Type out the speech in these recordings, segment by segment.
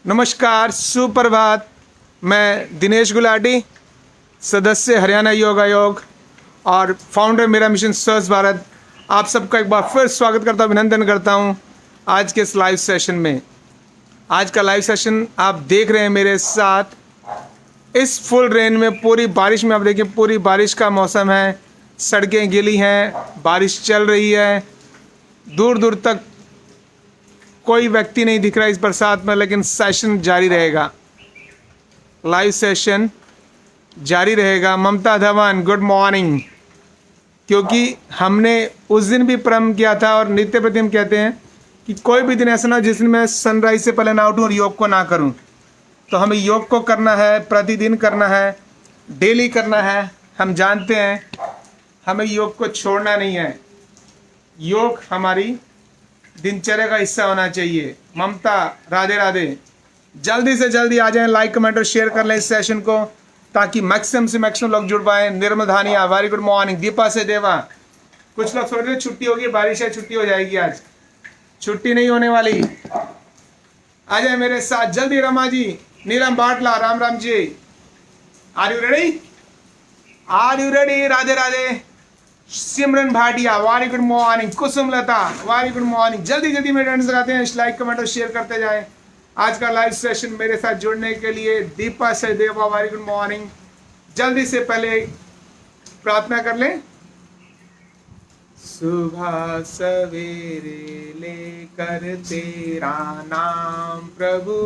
नमस्कार, सुप्रभात। मैं दिनेश गुलाटी, सदस्य हरियाणा योग आयोग और फाउंडर मेरा मिशन स्वच्छ भारत। आप सबका एक बार फिर स्वागत करता हूँ, अभिनंदन करता हूँ आज के इस लाइव सेशन में। आज का लाइव सेशन आप देख रहे हैं मेरे साथ इस फुल रेन में, पूरी बारिश में। आप देखिए, पूरी बारिश का मौसम है, सड़कें गीली हैं, बारिश चल रही है, दूर दूर तक कोई व्यक्ति नहीं दिख रहा इस बरसात में, लेकिन सेशन जारी रहेगा, लाइव सेशन जारी रहेगा। ममता धवन, गुड मॉर्निंग। क्योंकि हमने उस दिन भी प्रण किया था और नित्य प्रति हम कहते हैं कि कोई भी दिन ऐसा ना हो जिस दिन मैं सनराइज से पहले ना उठूं और योग को ना करूं। तो हमें योग को करना है, प्रतिदिन करना है, डेली करना है। हम जानते हैं हमें योग को छोड़ना नहीं है। योग हमारी दिनचर्या का हिस्सा होना चाहिए। ममता, राधे राधे। जल्दी से जल्दी आ जाएं, लाइक कमेंट और शेयर कर लें इस सेशन को, ताकि मैक्सिमम से मैक्सिमम लोग जुड़ पाएं। निर्मल धानिया, वेरी गुड मॉर्निंग। दीपा से देवा, कुछ लोग सोच रहे छुट्टी होगी, बारिश है, छुट्टी हो जाएगी। आज छुट्टी नहीं होने वाली। आ जाए मेरे साथ जल्दी। Rama ji, Neelam Batla, Ram Ram ji. Are you ready? Are you ready? Radhe Radhe. Simran Bhatia, very good morning. Kusum Lata, very good morning. जल्दी जल्दी मेरे फ्रेंड्स लगाते हैं, लाइक कमेंट और शेयर करते जाएं। आज का लाइव सेशन मेरे साथ जुड़ने के लिए दीपा से देवा, वेरी गुड मॉर्निंग। जल्दी से पहले प्रार्थना कर लें। सुबह सवेरे लेकर तेरा नाम प्रभु,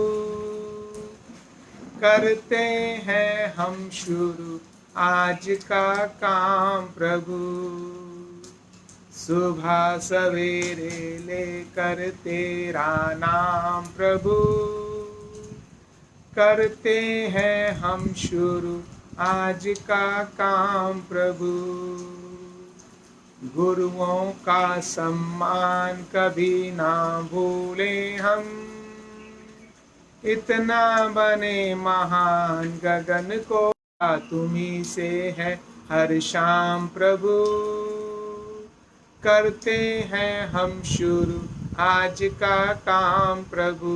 करते हैं हम शुरू आज का काम प्रभु। सुबह सवेरे लेकर तेरा नाम प्रभु, करते हैं हम शुरू आज का काम प्रभु। गुरुओं का सम्मान कभी ना भूलें हम, इतना बने महान गगन को तुम्ही से है हर शाम प्रभु। करते हैं हम शुरू आज का काम प्रभु,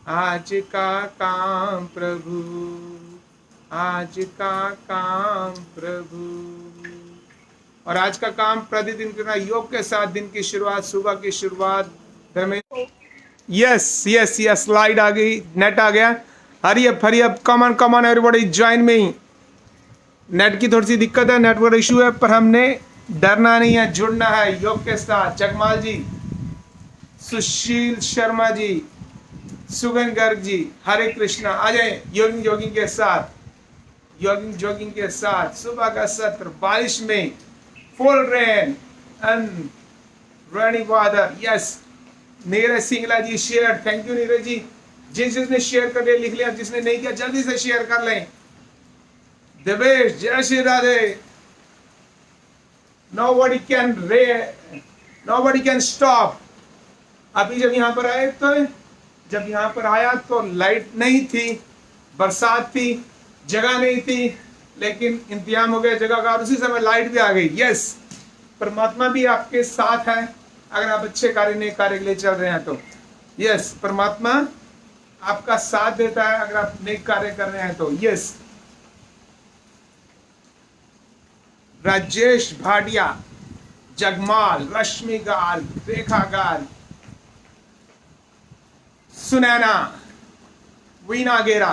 आज का काम प्रभु, आज का काम प्रभु। और आज का काम प्रतिदिन करना, योग के साथ दिन की शुरुआत, सुबह की शुरुआत घर में। यस यस यस, लाइट आ गई, नेट आ गया। Hurry up come on everybody, join में। नेट की थोड़ी सी दिक्कत है, नेटवर्क इशू है, पर हमने डरना नहीं है, जुड़ना है योग के साथ। जगमाल जी, सुशील शर्मा जी, सुगन गर्ग जी, हरे कृष्णा। आ जाए जॉगिंग के साथ, जॉगिंग के साथ। सुबह का सत्र, बारिश में, full rain and rainy weather. Yes, Neeraj Singla ji share, thank you Neeraj ji. जिसने शेयर कर लिया लिख लिया, जिसने नहीं किया जल्दी से शेयर कर लें। देवेश, जय Shri Radhe. Nobody can stop। अभी जब यहाँ पर आए तो, जब यहाँ पर आया तो लाइट नहीं थी, बरसात थी, जगह नहीं थी, लेकिन इंतजाम हो गया जगह का और उसी समय लाइट भी आ गई। यस, परमात्मा भी आपके साथ है अगर आप अच्छे कार्य के लिए चल रहे हैं तो। यस, परमात्मा आपका साथ देता है अगर आप नेक कार्य कर रहे हैं तो। यस, राजेश भाटिया, जगमाल, रश्मि गाल, रेखा गाल, सुनैना, वीना गेरा।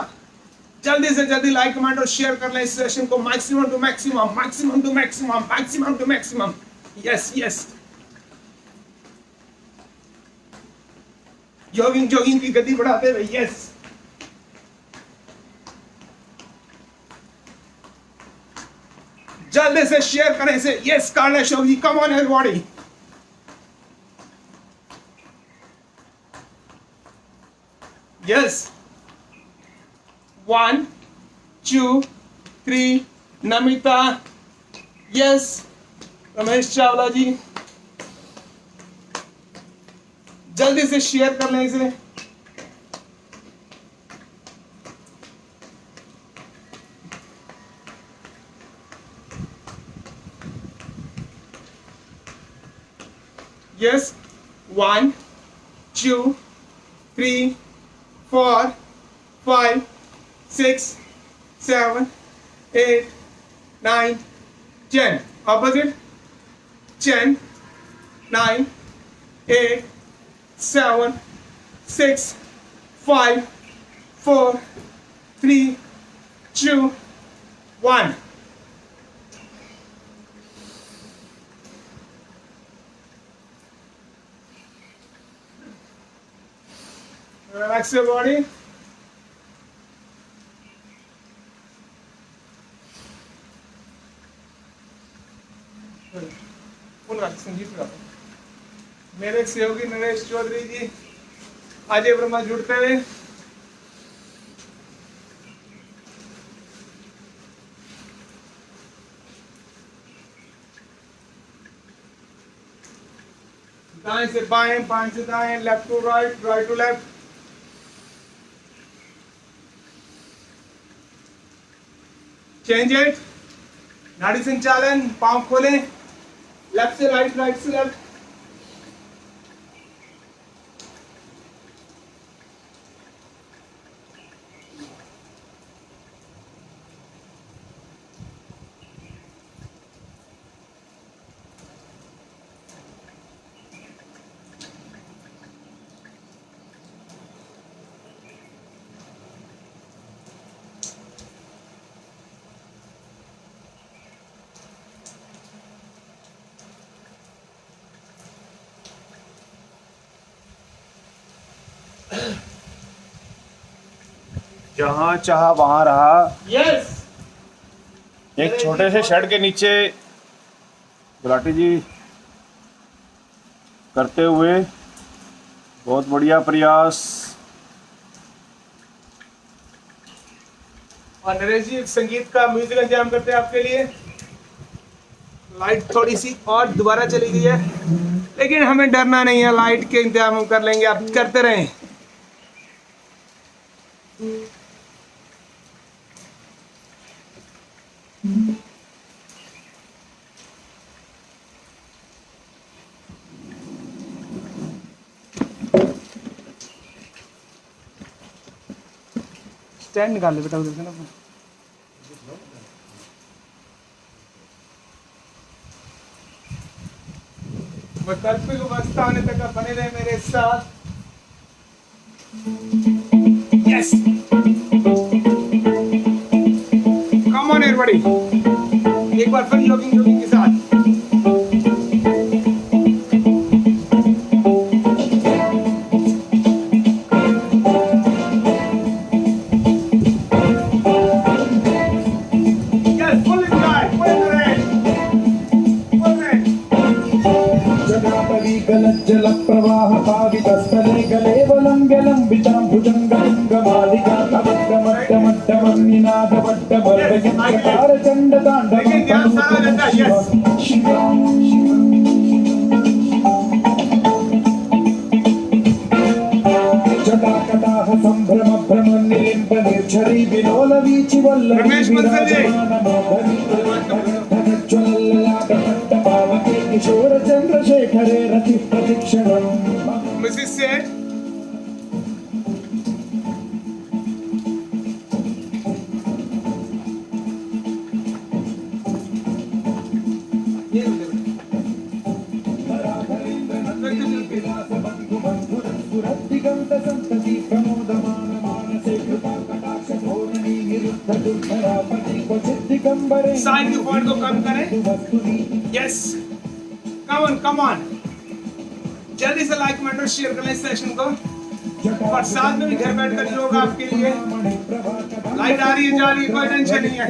जल्दी से जल्दी लाइक कमेंट और शेयर कर लें इस सेशन को, maximum to maximum, maximum to maximum, maximum to maximum. Yes yes, jogging की गति बढ़ाते हुए। यस, जल्दी से शेयर करें इसे। यस, कार्ला शो जी, come on everybody. Yes, 1 2 3, Namita. Yes, Ramesh Chawla ji, जल्दी से शेयर कर लें इसे। Yes, 1 2 3 4, 5, 6, 7, 8, 9, 10. Opposite. 10, 9, 8, 7, 6, 5, 4, 3, 2, 1. Relax your body. संगीत गा मेरे सहयोगी नरेश चौधरी जी अजय ब्रह्मा जुड़ते हुए दाएं से बाएं, बाएं से दाएं, left to right, right to left. Change it. नाड़ी संचालन, पांव खोलें, लेफ्ट से राइट, राइट से लेफ्ट। जहाँ चाहा वहाँ रहा। यस। एक छोटे से शेड के नीचे गुलाटी जी करते हुए बहुत बढ़िया प्रयास। और नरेश जी संगीत का म्यूजिक इंतजाम करते हैं आपके लिए। लाइट थोड़ी सी और दोबारा चली गई है, लेकिन हमें डरना नहीं है, लाइट के इंतजाम हम कर लेंगे, आप करते रहें। स्टैंड निकाल ले बेटा उधर से ना। वैकल्पिक अवस्था आने तक आप बने रहे मेरे साथ। यस, कम ऑन एवरीबॉडी, एक बार फिर जॉगिंग जॉगिंग के साथ। जल प्रवाह पावितस्थले गलेवलंब्य लंबितां भुजंगलिंगमालिका जटाकटाह संभ्रम भ्रम निलिम्ब निर्झरी विलोल वीचि वल्लभी किशोर चंद्रशेखरे रति प्रतीक्षणम्। Mrs. Seth, साइन के पॉइंट को कम करें। यस, कम ऑन जल्दी से लाइक कमेंट और शेयर करें इस सेशन को, और साथ में भी घर बैठकर योग आपके लिए। लाइट आ रही है, जा रही है, कोई टेंशन नहीं है।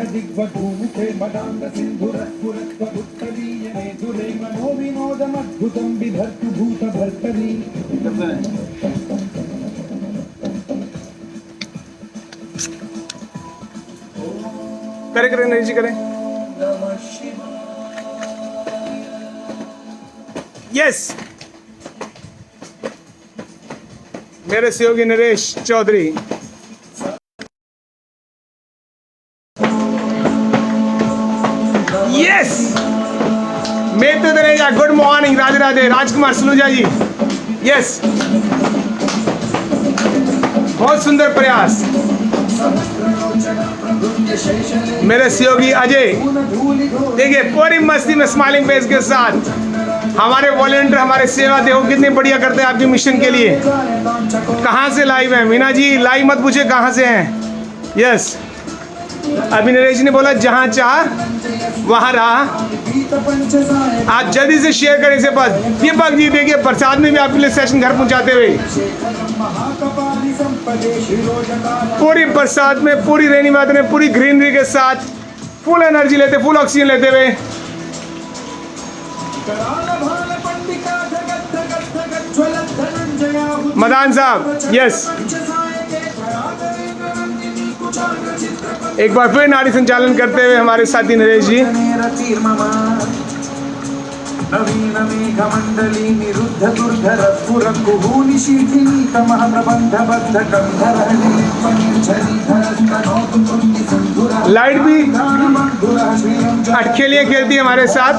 करें नहीं जी करें। यस, मेरे सहयोगी नरेश चौधरी। यस, मेरे तनेजा, गुड मॉर्निंग राधे राधे, राजकुमार सलूजा जी। यस, बहुत सुंदर प्रयास। मेरे सहयोगी अजय, देखिए पूरी मस्ती में स्माइलिंग फेस के साथ हमारे वॉलंटियर, हमारे सेवा देखो कितनी बढ़िया करते हैं आपके मिशन के लिए। कहाँ से लाइव है मीना जी? लाइव मत पूछे कहाँ से हैं। यस, अभी नरेश जी ने बोला जहाँ चाह वहाँ रहा। आप जल्दी से शेयर करें इसे पास। दीपक जी देखिए प्रसाद में भी आपके लिए सेशन घर पहुँचाते हुए, पूरी प्रसाद में, पूरी रेनी वाद में, पूरी ग्रीनरी के साथ फुल एनर्जी लेते, फुल ऑक्सीजन लेते हुए। मदान साहब, यस, एक बार फिर नारी संचालन करते हुए हमारे साथी नरेश जी। लाइट भी अटखेलियाँ खेलती है हमारे साथ।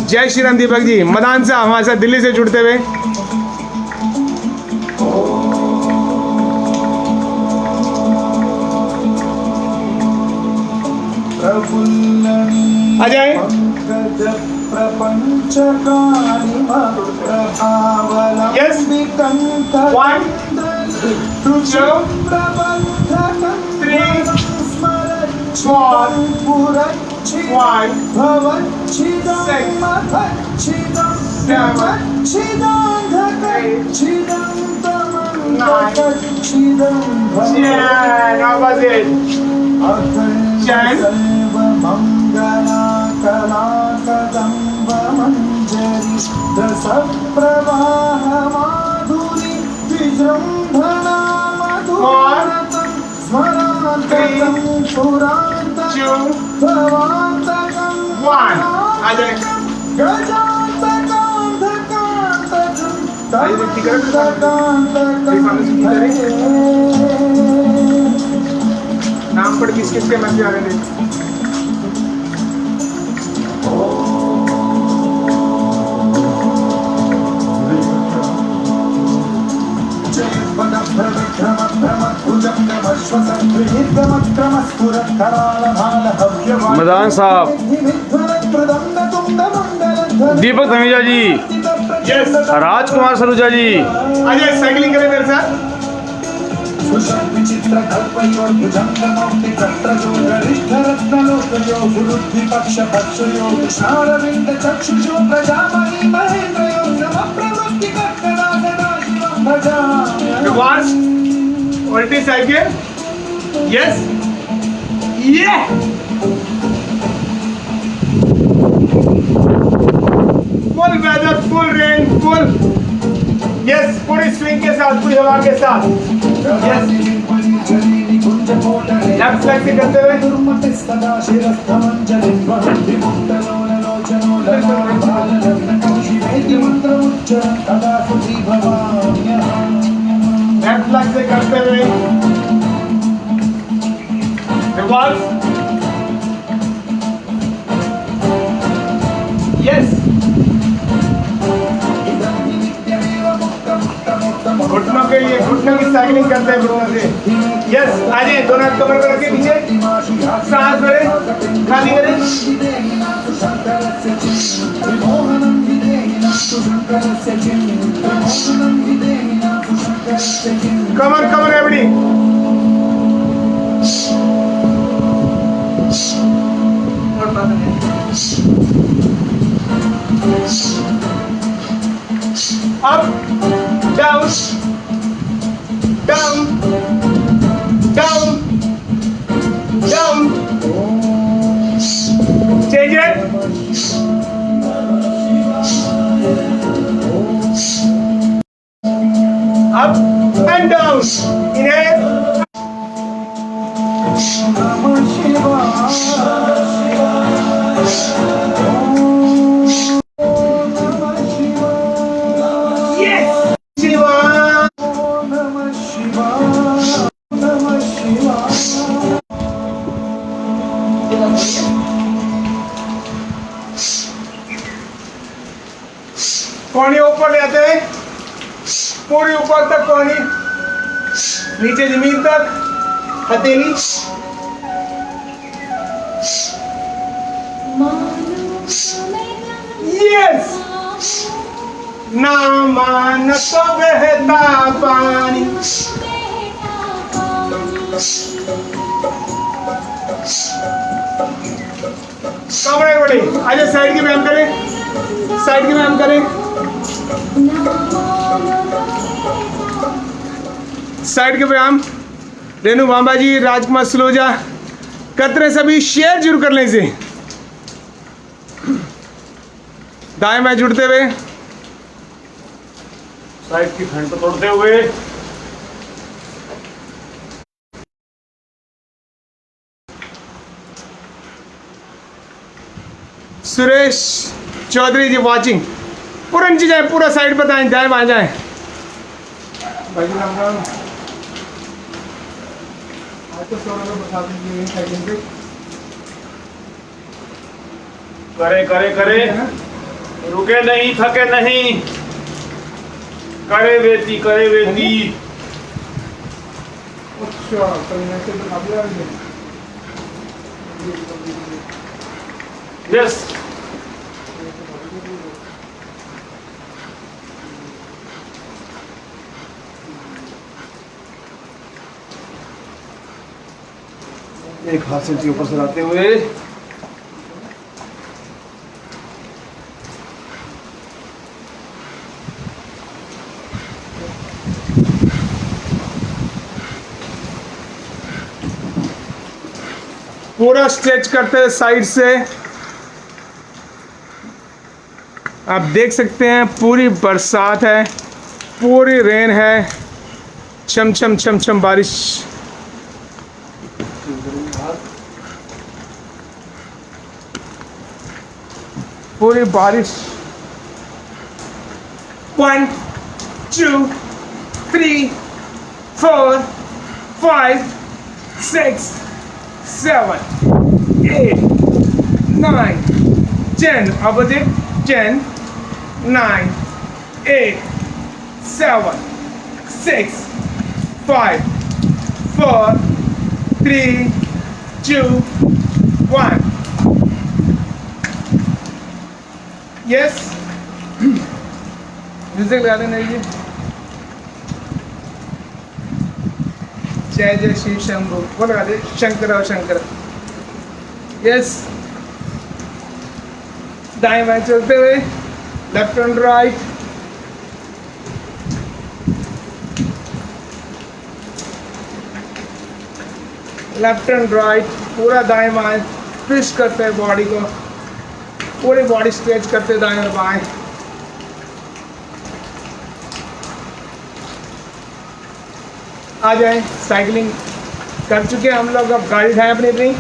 जय श्री राम दीपक जी। मदान साहब हमारे साथ दिल्ली से जुड़ते हुए। आ जाए। यस, 1 2 3 4 5 नाम पर किस किस के मैसेज आ रहे थे? मदान साहब, दीपक धमीजा जी, यस, राजकुमार सरूजा जी, अजय साइकिलिंग करें मेरे साथ। Reverse, uल्टी साइकिल, यस, ये full weather, full rain, full, yes, पूरी स्विंग के साथ, पूरी हवा के साथ, यस, लेफ्ट लेग से करते हुए, लेफ्ट लेग से करते हुए, रिवर्स, यस, घुटनों के लिए, घुटनों की साइकिलिंग करते हैं घुटनों से। यस, आइए दोनों हाथ कमर पर रखें पीछे, सांस भरें, खाली करें। कमर कमर every. Up, down, down, down, down. Change it. Up and down. Inhale. कोहनी ऊपर ले आते हैं, पूरी ऊपर तक कोहनी नीचे जमीन तक, हथेली। यस, ना मान तो बहता पानी। कमरे बड़े, आइए साइड के व्यायाम करें, साइड के व्यायाम करें, साइड के व्यायाम। रेणु बाबा जी, राजकुमार सलोजा कतरे सभी शेयर जरूर कर लें इसे। दाएं बाएं जुड़ते हुए, साइड की फंड को तोड़ते हुए। सुरेश चौधरी जी वाचिंग। पूरा नीचे जाए, पूरा साइड पर दाएं दाएं बाएं जाए। भाई जी राम राम। आज तो सोना को बता दीजिए सेकंड पे। करे करे करे, रुके नहीं, थके नहीं, करे वेती, करे वेती। अच्छा, तो मैं से तो काफी आ गया। यस, एक हाथ से ऊपर से लाते हुए। पूरा स्ट्रेच करते हैं साइड से। आप देख सकते हैं पूरी बरसात है, पूरी रेन है, छम छम छम छम बारिश। पूरी बारिश। 1 2 3 4 5 6 7 8 9 10 opposite 10 9 8 7 6 5 4 3 2 1 यस म्यूजिक लगा देना ये। जय जय श्री शंभु वो लगा दे, शंकर और शंकर। यस, दाएं बाएं चलते हुए, left and right. Left and right, पूरा दाएं बाएं ट्विस्ट करते हैं बॉडी को, पूरी बॉडी स्ट्रेच करते दाएं और बाएं। आ जाएं, साइकिलिंग कर चुके हैं हम लोग, अब गाड़ी उठाएं अपनी अपनी।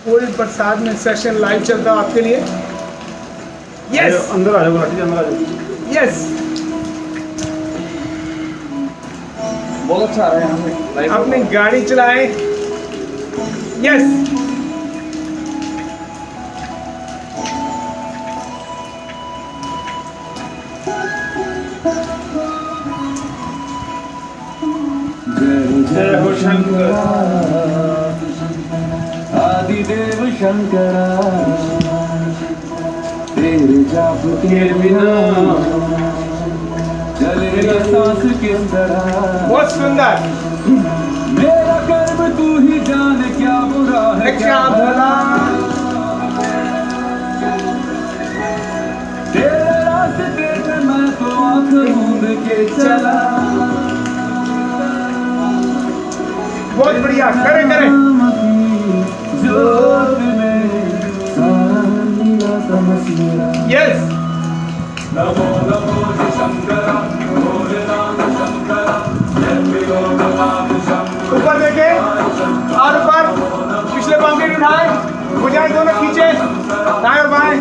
पूरी बरसात में सेशन लाइव चल रहा है आपके लिए। यस अंदर आ जाओ, घाटी अंदर आ जाओ। यस, बहुत अच्छा आ रहा है यहाँ पे। अपनी गाड़ी चलाएं। यस, जय हो शंकर, आदिदेव शंकरा, तेरे जाप के बिना चले न सांस किस तरह। बहुत सुंदर। मेरा कर्म तू ही जान, क्या बुरा है क्या भला, तेरे रास्ते पे मैं तो आंख मूंद के चला। बहुत बढ़िया, करे करे। जोत में सारा नीला तमसिया। यस, नमो नमो शंकरा, भोले नाम शंकरा, जय प्रियो भगवान शंकर। ऊपर देखे और ऊपर, पिछले पाँव भी उठाए, भुजाएं दोनों खींचे, दाएं और बाएं।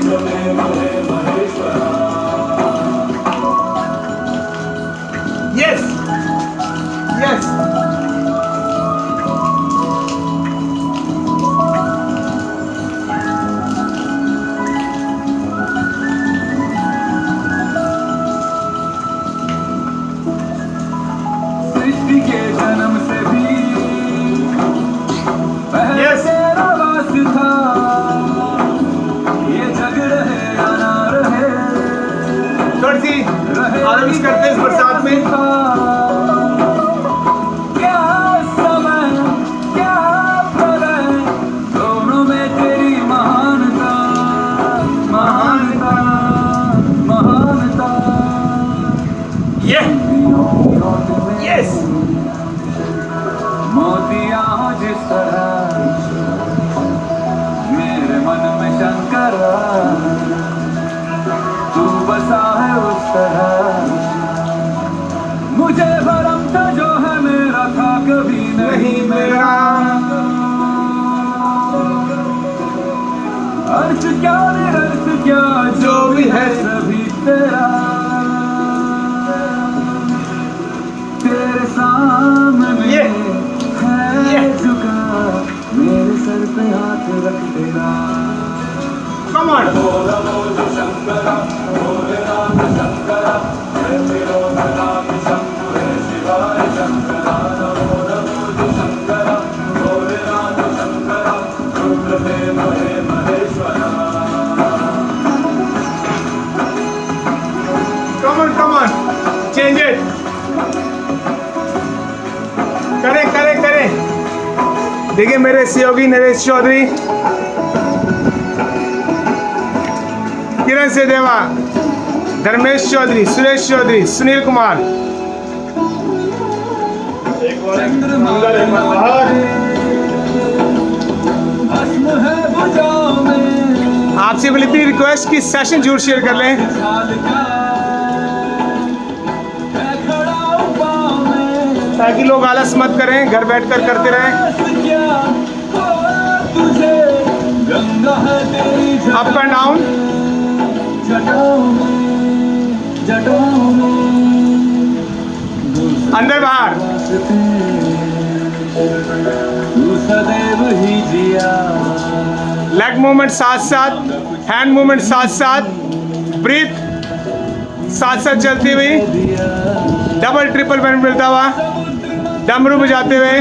बारिश करते हैं इस बरसात में। क्या समय क्या प्रलय, दोनों में तेरी महानता महानता महानता। यस मोतिया हो जिस तरह मेरे मन में शंकर, तू बसा है उस तरह। मुझे भरम था जो है मेरा था कभी नहीं मेरा। अर्थ क्या निरर्थ क्या जो भी है सभी तेरा। तेरे सामने है झुका, मेरे सर पे हाथ रख देना। Come on come on change it करें देखिए मेरे सहयोगी नरेश चौधरी, किरण सेदेवा, धर्मेश चौधरी, सुरेश चौधरी, सुनील कुमार। आपसे मिलती रिक्वेस्ट कि सेशन जरूर शेयर कर लें। ताकि लोग आलस मत करें, घर बैठकर करते रहें। अप एंड डाउन अंदर बाहर। लेग मूवमेंट साथ साथ, हैंड मूवमेंट साथ साथ, ब्रीथ साथ साथ चलती हुई, डबल ट्रिपल बैंड मिलता हुआ, डमरू बजाते हुए।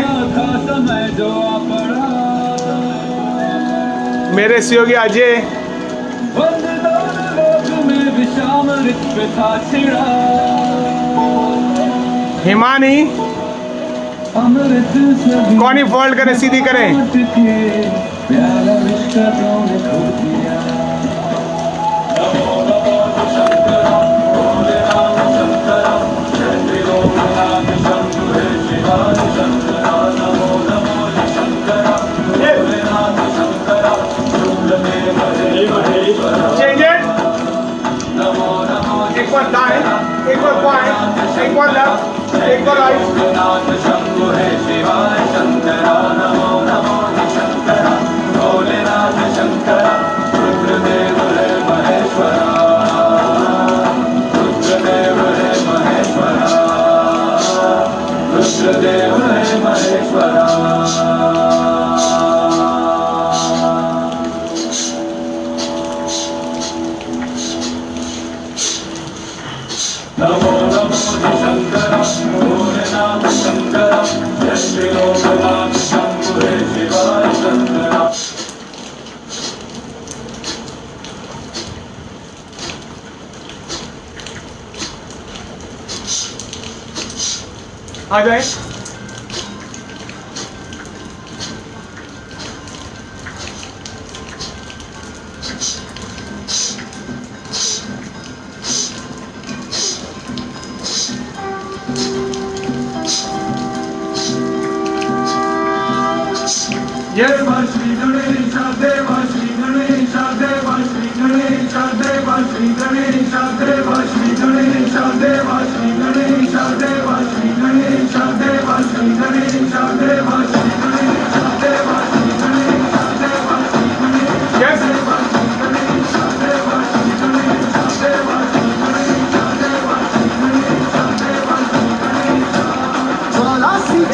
मेरे सहयोगी अजय, हिमानी, कौनी फोल्ड करें, सीधी करें। एक बार दाएं, एक बार बाएं, एक बार लेफ्ट, एक बार राइट। आ जाए। देव श्री गणेश देव श्री गणेश देव श्री गणेश देव श्री गणेश देव श्री गणेश देव श्री गणेश देव श्री गणेश देव श्री गणेश देव श्री गणेश देव श्री गणेश देव श्री गणेश यस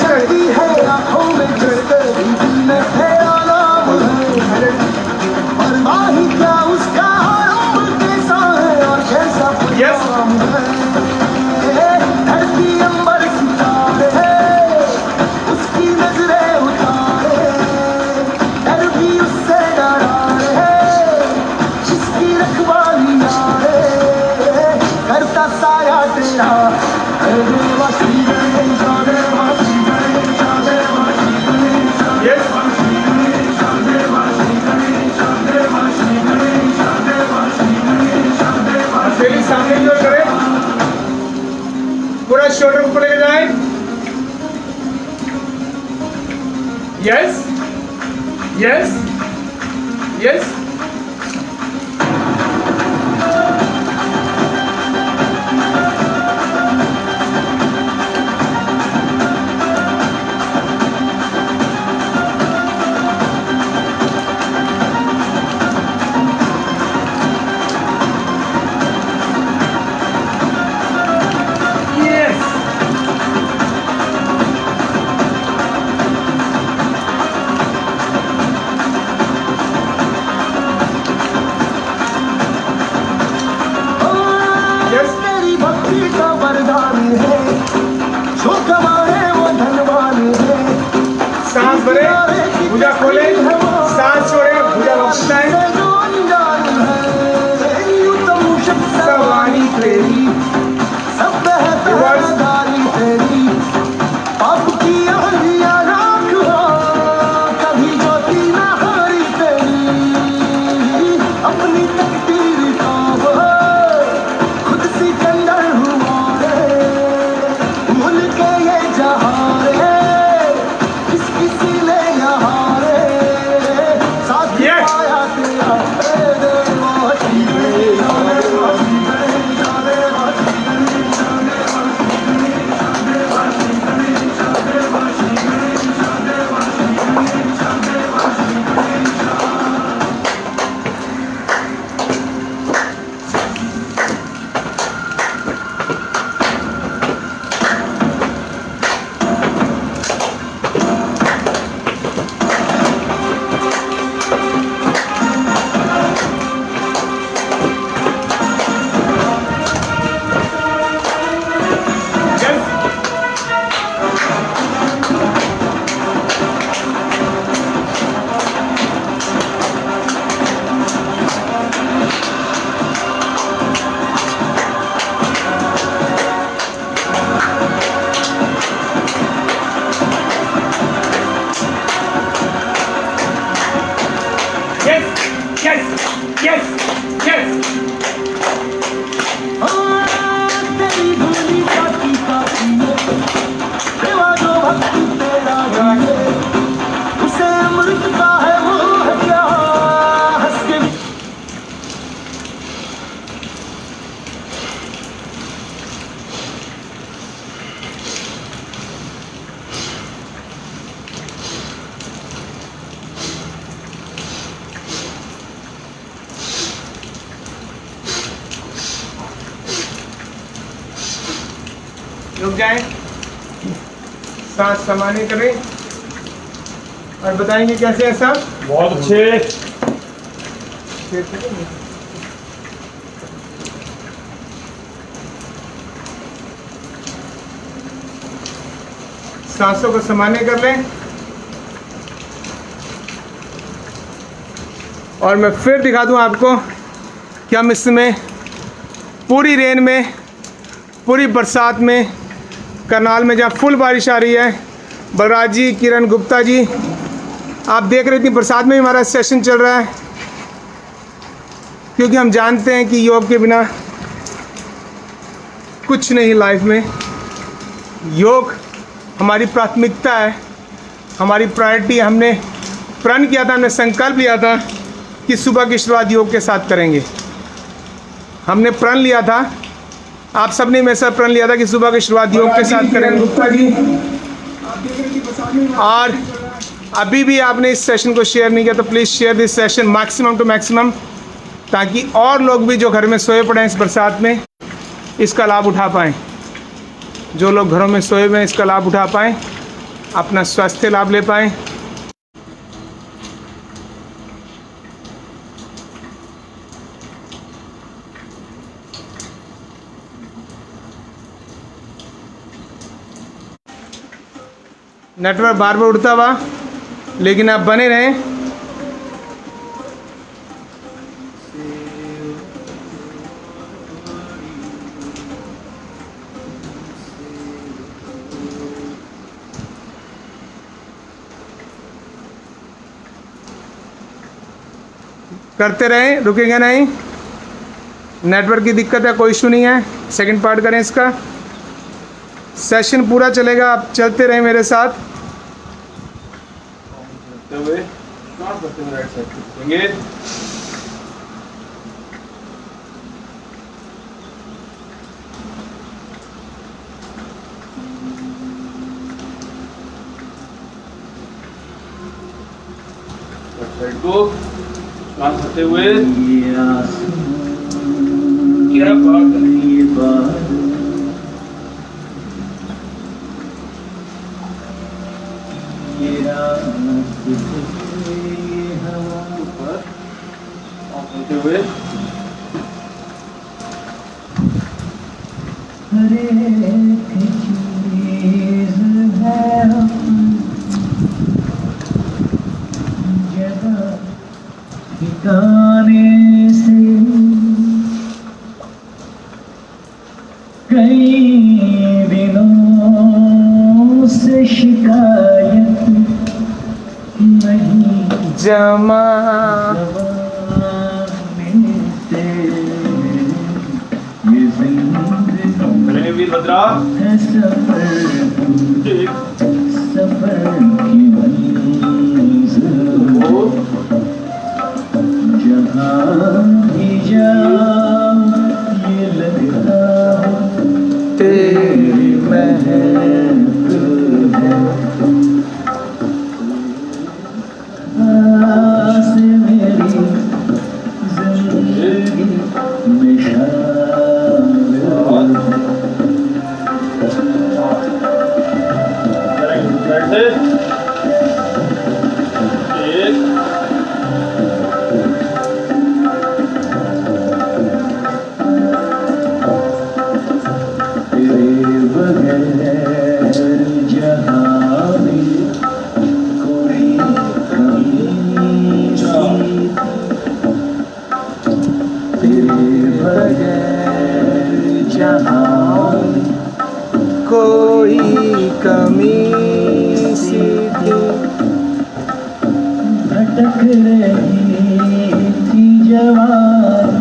चढ़ती है आंखों में चढ़कर दिल में तेरा नाम है और माही क्या उसका उम्र कैसा है और कैसा नाम है। धरती अंबर सितारे उसकी नजरें उतारे, डर भी उससे डरा है जिसकी रखवाली यारे। करता साया तेरा बेली सामने की ओर करें, पूरा शोल्डर ऊपर लेके जाएं। Yes yes yes. तेरी भक्ति का वरदान है, जो कमाए वो धनवान है। सांस भरे, भुजा खोले, सांस छोड़े, भुजा वापस लाएं। जो अनजान है, यूं तो शक्तिवानी तेरी, सब पहचानदारी तेरी। पाप की आंधियां राख हो, कभी ज्योति न हारी तेरी। अपनी तकदीर का वो खुद सिकंदर हुआ रे, भूल के ये जहां रे, किसी ने यहाँ रे साथ पाया तेरा। देवा श्री गणेश, देवा श्री गणेश, देवा श्री गणेश, देवा श्री गणेश, देवा श्री गणेश, देवा श्री गणेश, देवा श्री गणेश। तेरी धूली काटी काटी है, देवा जो भक्ति तेरा है, उसे अमृत का है वो है क्या। हंस के रुक जाएं, सांस समाने करें और बताएंगे कैसे है सब। बहुत अच्छे। सांसों को समाने कर लें और मैं फिर दिखा दूं आपको कि हम इसमें पूरी रेन में, पूरी बरसात में, करनाल में जहाँ फुल बारिश आ रही है, बलराज जी, किरण गुप्ता जी, आप देख रहे थे बरसात में भी हमारा सेशन चल रहा है, क्योंकि हम जानते हैं कि योग के बिना कुछ नहीं लाइफ में। योग हमारी प्राथमिकता है, हमारी प्रायोरिटी। हमने प्रण किया था, हमने संकल्प लिया था कि सुबह की शुरुआत योग के साथ करेंगे। हमने प्रण लिया था, आप सबने मेरे साथ प्रण लिया था कि सुबह की शुरुआत योग के साथ करेंगे। गुप्ता जी, और अभी भी आपने इस सेशन को शेयर नहीं किया तो please share this session maximum to maximum, ताकि और लोग भी जो घर में सोए पड़े हैं इस बरसात में इसका लाभ उठा पाएँ। जो लोग घरों में सोए हुए हैं इसका लाभ उठा पाएँ, अपना स्वास्थ्य लाभ ले पाएँ। नेटवर्क बार बार उड़ता हुआ, लेकिन आप बने रहें। करते रहें, रुकेंगे नहीं। नेटवर्क की दिक्कत है, कोई इशू नहीं है। सेकंड पार्ट करें इसका। सेशन पूरा चलेगा, आप चलते रहें मेरे साथ। करते हुए स्टार्ट करते हुए राइट साइड देखेंगे। साइड को स्टार्ट करते हुए ये आसमां क्या बात है। ये बादल ये रात ये हवा ऊपर ऑफ करते हुए हर एक चीज़ है जगह ठिकाने से कई दिनों से शिकायत नहीं जमा मिलते ये जिंदगी करेंगे वीरभद्रा। है सफर एक सफर की मंजिल दो जहाँ भी जाओ ये लगता तेरी महक है आस मेरी जिंदगी में शामिल है करेंगे साइड से एक तेरे बगैर जहाँ भी कोई कमी सी तेरे बगैर जहाँ भी कोई कमी सी थी। भटक रही थी जवान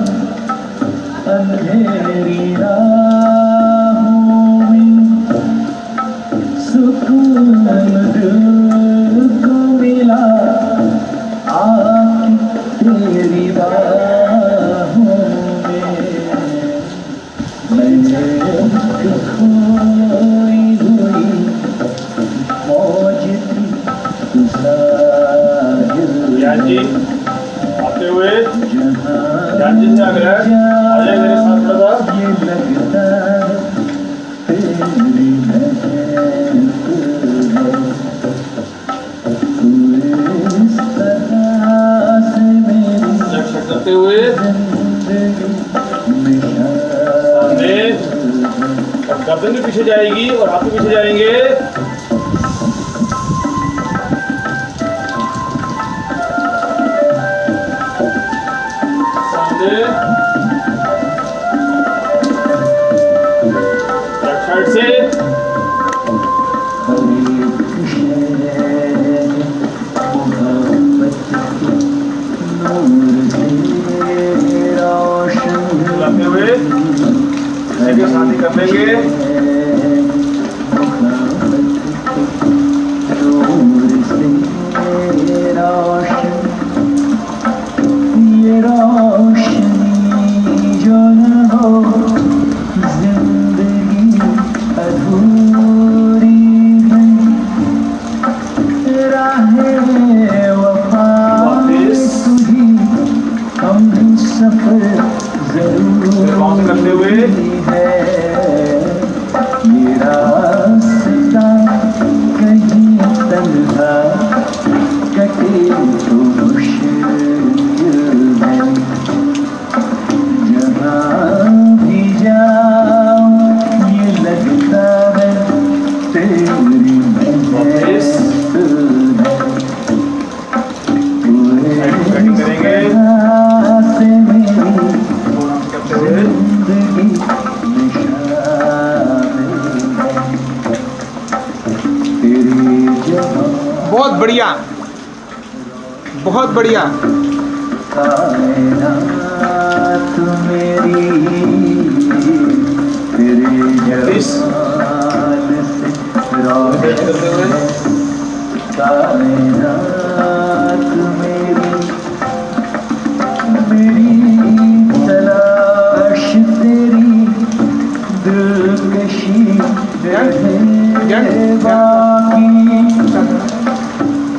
अंधेरी राहों में सुकून दिल को मिला आके तेरी बाहों में मैंने एक खोई हुई मौज थी तू साहिल ज्ञान जी आते हुए ज्ञान जी से आ गया है। आ जाए मेरे साथ थोड़ा सा। ये लगता है तेरी महक है तू इस तरह से मेरी लेफ्ट साइड करते हुए जिंदगी में सामने और गर्दन भी पीछे जाएगी और हाथ भी पीछे जाएंगे। सामने लेफ्ट साइड से करते हुए एक शादी कर लेंगे। ये रोशनी जो न हो जिंदगी अधूरी है राहे वफा वापिस। तुझी हम सफर फिर वहाँ से करते हुए जरूरी है ये रास्ता कहीं तन्हा कटे तो मुश्किल है जहाँ भी जाओ ये लगता है तेरी वापिस। कटिंग करेंगे। से मेरी करते हुए जिंदगी में शामिल है तेरी जहाँ बहुत बढ़िया, बहुत बढ़िया। कायनात मेरी तेरे जमाल से रोशन कायनात मेरी तलाश तेरी दिलकशी रहे बाकी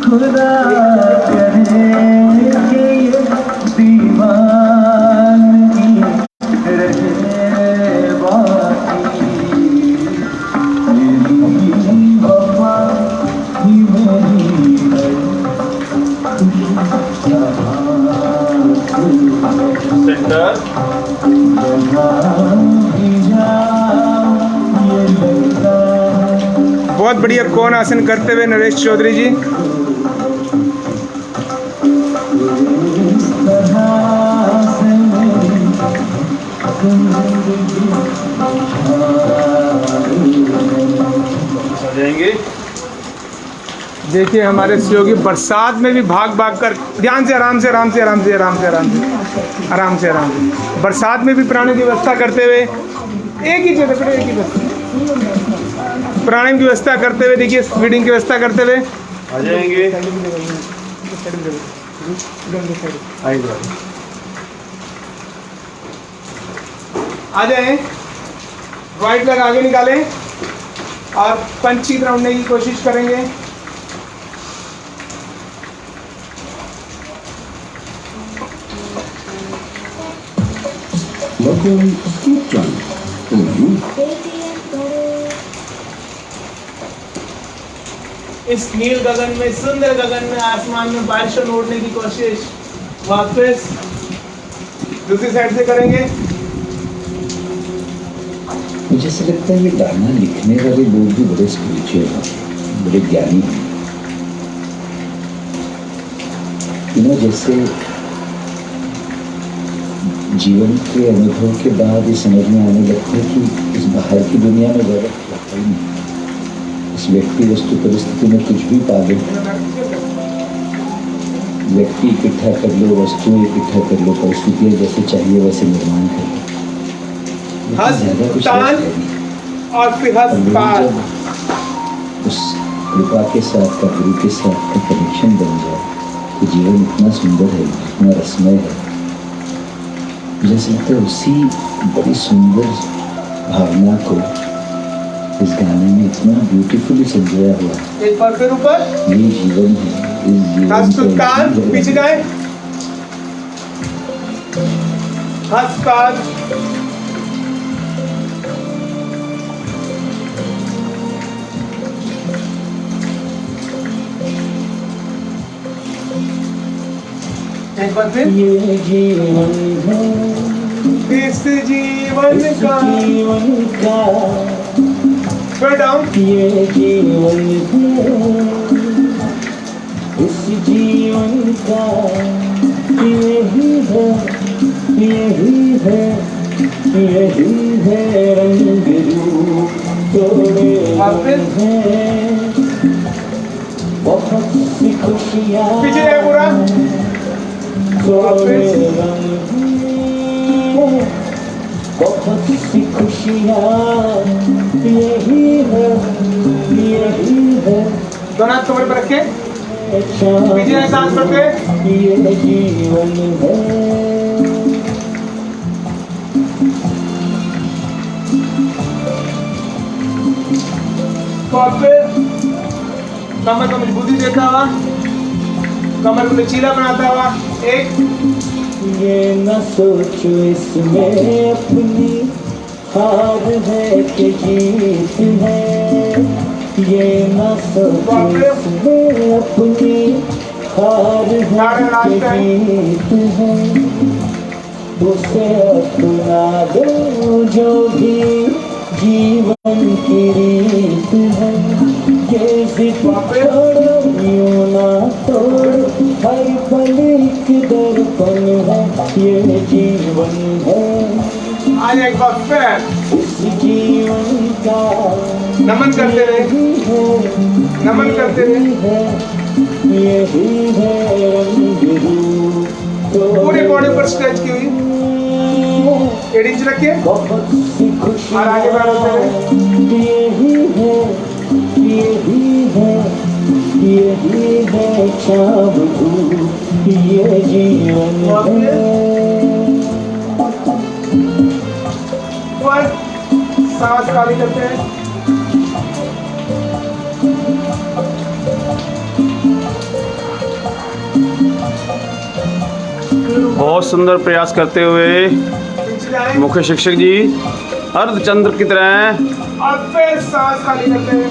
खुदा करे कि ये दीवानगी रहे बाकी मेरी वफा ही मेरी है सेंटर बहुत बढ़िया कौन आसन करते हुए नरेश चौधरी जी। आ जाएंगे। देखिए हमारे सहयोगी बरसात में भी भाग भाग कर, ध्यान से, आराम से, आराम से, आराम से, आराम से, आराम से, आराम से, आराम से, बरसात में भी प्राणों की व्यवस्था करते हुए एक ही जगह पर, एक ही जगह प्राणायाम की व्यवस्था करते हुए, देखिए फीडिंग की व्यवस्था करते हुए आ जाएंगे। आ जाए। राइट लेग आगे निकालें और पंच की तरह उड़ने की कोशिश करेंगे। इस नील गगन में, सुंदर गगन में, आसमान में बारिशों में उड़ने की कोशिश वापस दूसरी साइड से करेंगे। मुझे ऐसा लगता है ये गाना लिखने वाले लोग भी बड़े स्पिरिचुअल हैं, बड़े ज्ञानी हैं। जैसे जीवन के अनुभव के बाद ये समझ में आने लगता है कि इस बाहर की दुनिया में जरूरत लगता ही नहीं। इस व्यक्ति वस्तु परिस्थिति में कुछ भी पा लो, व्यक्ति इकट्ठा कर लो, वस्तुएं इकट्ठा कर लो, परिस्थितियां जैसे चाहिए वैसे निर्माण कर लो। और फिर उस कृपा के साथ का, गुरु के साथ का कनेक्शन बन जाए तो जीवन इतना सुंदर है, इतना रसमय है। मुझे लगता है उसी बड़ी सुंदर भावना को इस गाने में इतना ब्यूटीफुली संजोया हुआ है। एक बार फिर ऊपर, ये जीवन है, इस जीवन कान पीछे जाए, एक बार फिर, ये जीवन है, इस जीवन इस का, जीवन का, फिर डाउन, ये जीवन है, इस जीवन का, यही है, यही है, यही है रंग रूप तोड़े हैं, बहुत सी खुशियाँ पीछे जाए पूरा, तोड़े रंग, बहुत सी खुशियाँ यही है, यही है, दोनों हाथ कमर पर रखे, पीछे जाए सांस भर के, ये जीवन है। और फिर कमर को मजबूती देखा हुआ, कमर को लचीला बनाता हुआ, एक, ये न सोचो इसमें अपनी हार है कि जीत है, ये न सोचो इसमें अपनी हार है कि जीत है, उसे अपना दो जो भी जीवन की रीत है, ये जिद छोड़ो यूं ना तोड़ो, हर पल एक दर्पण है, ये जीवन है, आज एक बार फिर इस जीवन का नमन करते रहे, नमन करते रहे, यही है रंग रूप पूरी बॉडी पर स्ट्रेच की हुई, 8 इंच रखिए बहुत सी खुशी और आगे बढ़ होते हुए यही है शाम धूप ये जीवन है ऊपर सांस खाली करते हैं। बहुत सुंदर प्रयास करते हुए पीछे जाएं मुख्य शिक्षक जी अर्धचंद्र की तरह और फिर सांस खाली करते हैं।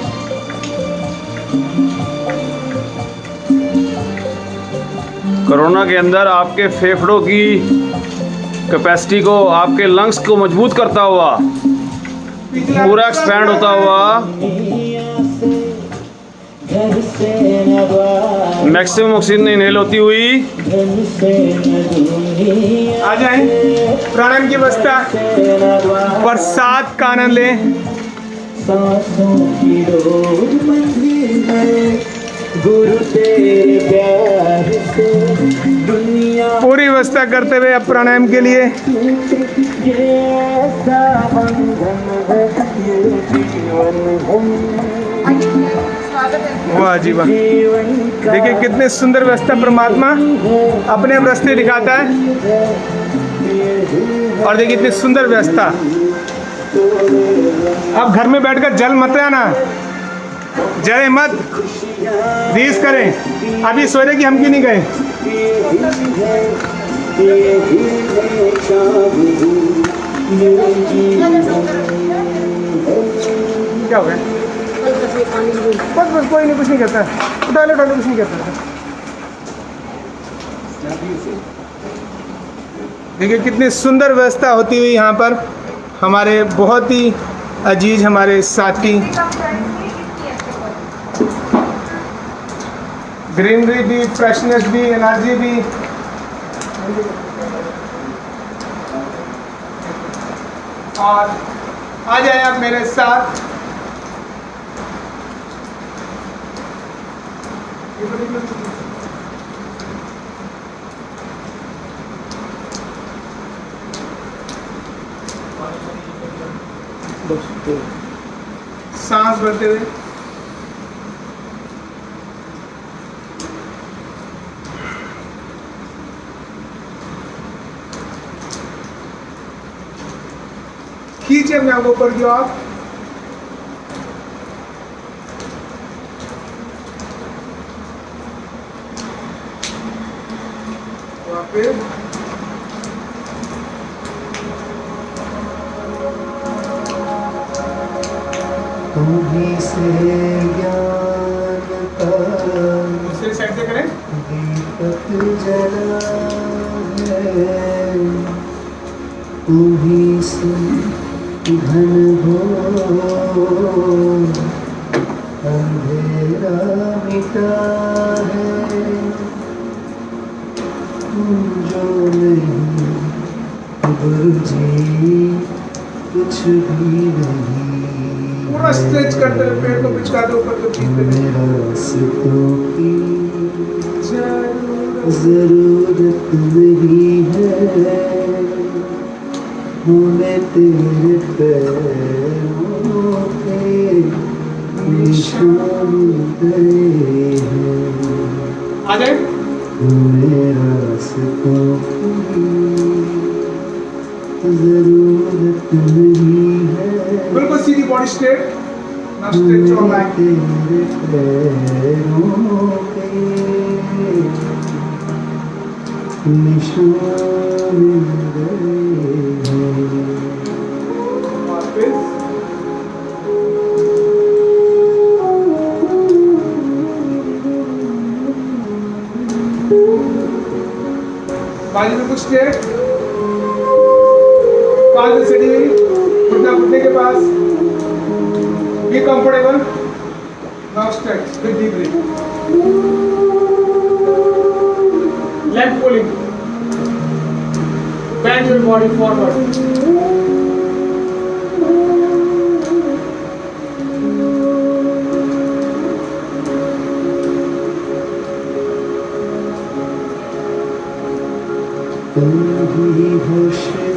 कोरोना के अंदर आपके फेफड़ों की कैपेसिटी को, आपके लंग्स को मजबूत करता हुआ, पीछे जाएं, पूरा एक्सपैंड होता हुआ घर से न बाहर मैक्सिमम ऑक्सीजन इनहेल होती हुई घर से न दुनिया आ जाएं प्राणायाम की अवस्था से न बाहर बरसात का आनंद लें। सांसों की रोज मंजिल है गुरु तेरे प्यार से दुनिया पूरी व्यवस्था करते हुए अब प्राणायाम के लिए ये ऐसा बंधन है ये जीवन है वाह जी वाह। जीवन का देखिए कितने सुंदर व्यवस्था परमात्मा अपने अब रास्ते दिखाता है। और देखिए इतनी सुंदर व्यवस्था। अब घर में बैठकर जल मत रहना, जय मत रीस करें। अभी सोचे कि हम क्यों नहीं गए। क्या हो गया? बस बस कोई नहीं, कुछ नहीं करता। डालो डालो, कुछ नहीं करता। देखिए कितनी सुंदर व्यवस्था होती हुई यहाँ पर हमारे बहुत ही अजीज हमारे साथी। ग्रीनरी भी, फ्रेशनेस भी, एनर्जी भी। और आ जाए आप मेरे साथ। सांस भरते हुए खींचे अपने आप ऊपर की ओर। वापस तुम्हीं से ज्ञान का दूसरी साइड से करें। दीपक जला है तुम्हीं से घन घोर अंधेरा मिटा है तुम जो नहीं गुरु जी कुछ भी नहीं पूरा स्ट्रेच करते हुए पेड़ को पिचका दो ऊपर को खींचते हुए। मेरा रास्तों की जरूरत नहीं है हमें तेरे पैरों के निशान गए हैं आ जाए। मेरा रास्तों की जरूरत नहीं है बिल्कुल सीधी body straight. Now stretch your back. तेरे पैरों के निशान गए हैं वापस बाजू में कुछ स्ट्रेट। पास में सीढ़ी हुई, घुटना घुटने के पास। Be comfortable. Now stretch with deep breath. Leg pulling. Bend your body forward. तुम ही हो शिव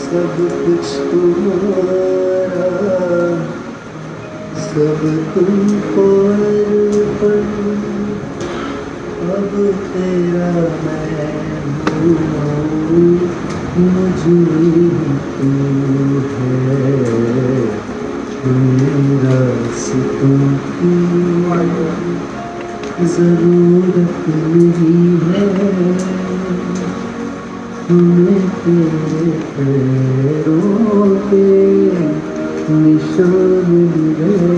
सब कुछ तुम्हारा, सब तुमको अर्पण, अब तेरा मैं हूँ, मुझे तू है, मेरा सितम की जरूरत नहीं है, तुम्हें तेरे पैरों पे निशान मिल गए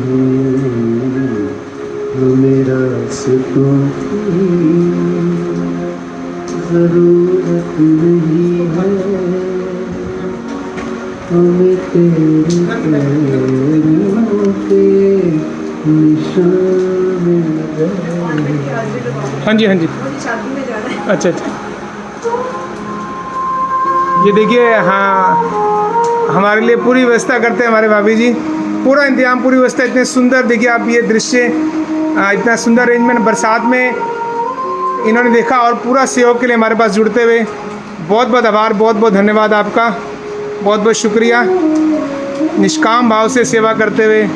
हैं, मेरा सितम की जरूरत नहीं है, हमें तेरे पैरों पे निशान मिल गए। हाँ जी, हाँ जी, शादी में जाना है। अच्छा अच्छा। ये देखिए, हाँ, हमारे लिए पूरी व्यवस्था करते हैं हमारे भाभी जी, पूरा इंतजाम, पूरी व्यवस्था। इतने सुंदर, देखिए आप ये दृश्य, इतना सुंदर अरेंजमेंट बरसात में इन्होंने देखा, और पूरा सहयोग के लिए हमारे पास जुड़ते हुए बहुत बहुत आभार, बहुत बहुत धन्यवाद आपका, बहुत बहुत शुक्रिया। निष्काम भाव से सेवा करते हुए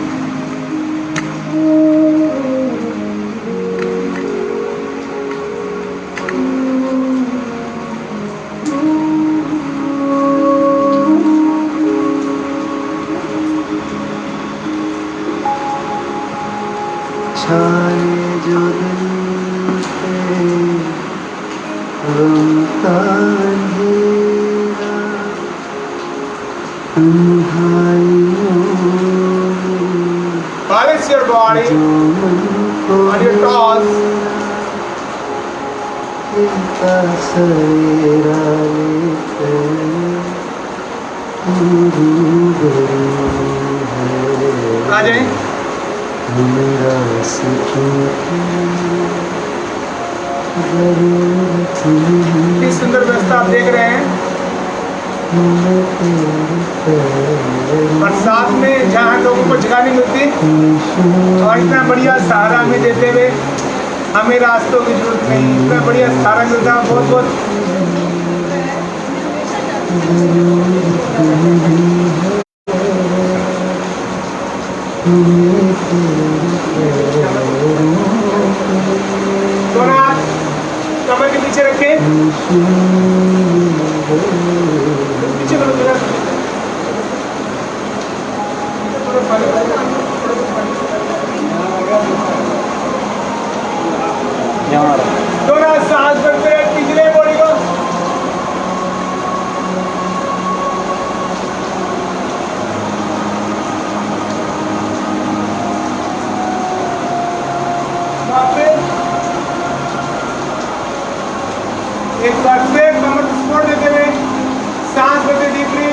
छाए जो दिल पे गम का अंधेरा, तुम्हारियों balance your body जो मन को on your toes. इनका सवेरा लेकर रूबरू है, आ जाए। मेरा सितम की जरूरत नहीं, कितनी सुंदर व्यवस्था आप देख रहे हैं मैं तेरे पैरों बरसात में, जहाँ लोगों को जगह नहीं मिलती, और इतना बढ़िया सहारा हमें देते हुए, हमें रास्तों की जरूरत नहीं, इतना बढ़िया सहारा मिलता है। बहुत बहुत दोनों हाथ कमर के पीछे रखें, पीछे करो जरा। दोनों हाथ सांस भरते हुए पिछले बॉडी को, एक बार फिर कमर को सपोर्ट देते हुए सांस भरते deeply,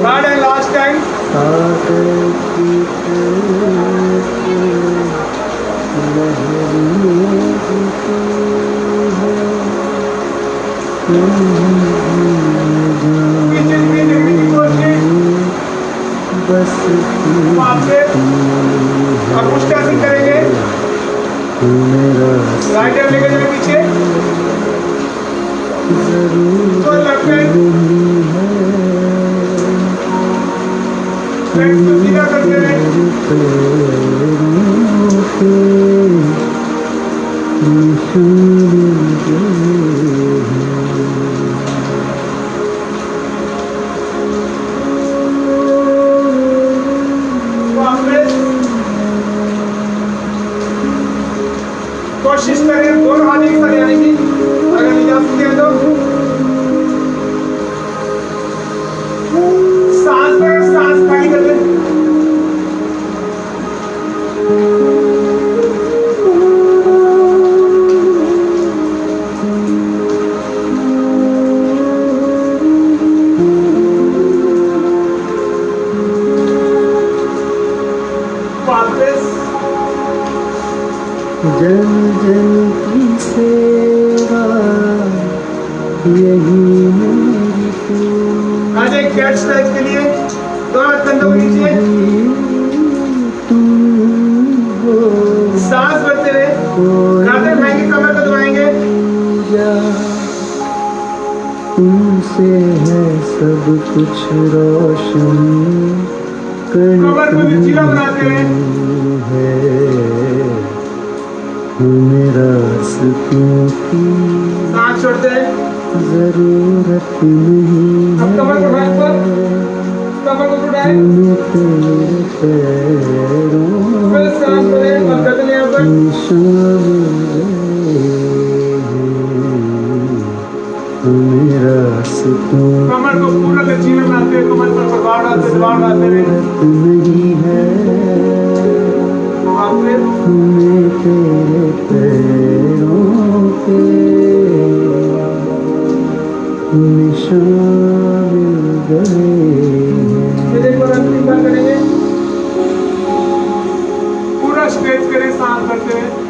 third and last time. बस अब पुष्टासन करेंगे, मेरा राइट हैंड लेकर चले पीछे, तो लेफ्ट हैंड लेग्स को सीधा करते रहे। कोशिश करें दोनों हाथ एक साथ आने की, अगर नहीं जा सकते हैं तो सांस पर सांस खाली कर लें। वापस जन जन की सेवा यही मेरी पूजा। आज एक कैच स्ट्राइक के लिए दोनों हाथ कंधों के नीचे, सांस भरते हुए गर्दन उठाएंगे, कमर को दबाएंगे। तुमसे है सब कुछ रोशनी, कमर को भी जीरो बनाते हुए मेरा रास्तों की सांस छोड़ते हैं। जरूरत नहीं अब कमर को उठाएं, कमर को उठाएं, तेरे पैरों फिर सांस भरें और गर्दन यहाँ पर। मेरा रास्तों कमर को पूरा लचीला बनाते हुए, कमर पर दबाव डालते हुए नहीं है, और फिर मैं तेरे पैरों पे निशान गए हैं। फिर एक बार अंतिम बार करेंगे, पूरा स्ट्रेच करें सांस भरते हुए।